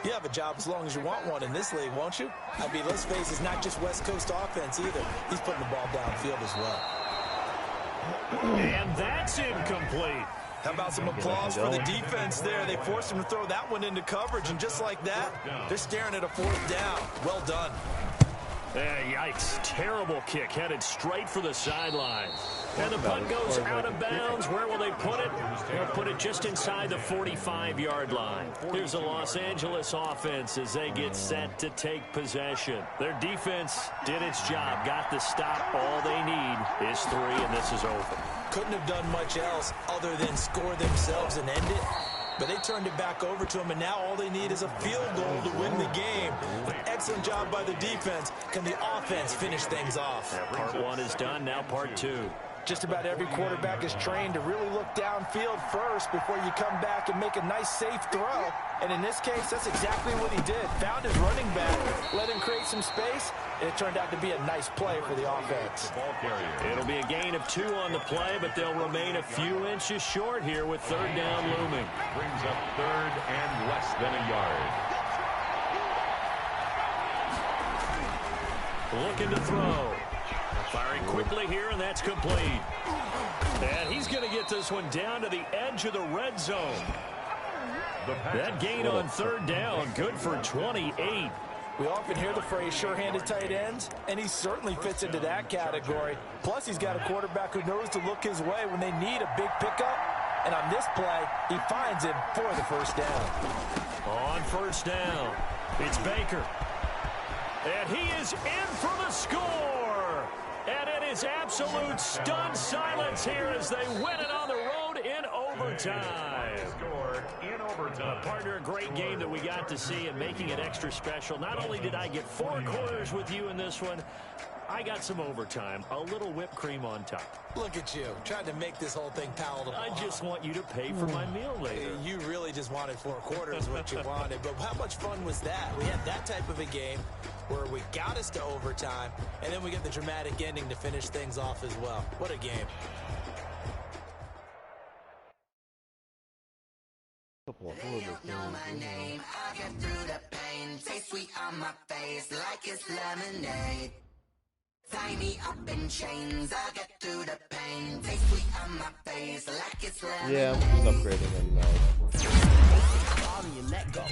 you have a job as long as you want one in this league, won't you? I mean, let's face it, it's not just West Coast offense either. He's putting the ball downfield as well. And that's incomplete. How about some applause for the defense there? They forced him to throw that one into coverage, and just like that, they're staring at a 4th down. Well done. Yikes. Terrible kick headed straight for the sideline. And the punt goes out of bounds. Where will they put it? They'll put it just inside the 45-yard line. Here's the Los Angeles offense as they get set to take possession. Their defense did its job, got the stop. All they need is 3, and this is over. Couldn't have done much else other than score themselves and end it. But they turned it back over to him, and now all they need is a field goal to win the game. An excellent job by the defense. Can the offense finish things off? Part 1 is done, now part 2. Just about every quarterback is trained to really look downfield first before you come back and make a nice, safe throw. And in this case, that's exactly what he did. Found his running back, let him create some space, and it turned out to be a nice play for the offense. It'll be a gain of 2 on the play, but they'll remain a few inches short here with 3rd down looming. Brings up 3rd and less than a yard. Looking to throw. Firing quickly here, and that's complete. And he's going to get this one down to the edge of the red zone. That gain on 3rd down, good for 28. We often hear the phrase sure-handed tight ends, and he certainly fits into that category. Plus, he's got a quarterback who knows to look his way when they need a big pickup. And on this play, he finds him for the 1st down. On 1st down, it's Baker. And he is in for the score. And it is absolute stunned silence here as they win it on the road in overtime. Scored in overtime. Partner, a great game that we got to see and making it extra special. Not only did I get 4 quarters with you in this one, I got some overtime, a little whipped cream on top. Look at you, trying to make this whole thing palatable. I just want you to pay for my meal later. You really just wanted 4 quarters what you wanted, but how much fun was that? We had that type of a game where we got us to overtime, and then we get the dramatic ending to finish things off as well. What a game. They don't know my name, I'll get through the pain. Taste sweet on my face like it's lemonade. Tie me up in chains, I'll get through the pain. Taste sweet on my face like it's lemonade. Yeah, I'm just upgrading them now. You let go.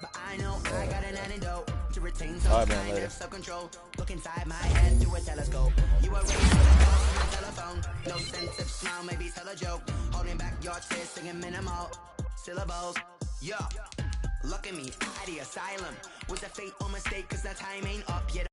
But I know I got an antidote to retain some Alright, man, kind later. of self-control. Look inside my head through a telescope. You were raised with a call from my telephone. No sense of smile, maybe tell a joke. Holding back your tears, singing minimal syllables. Yeah, look at me, at the asylum. Was a fate or mistake, cause the time ain't up yet.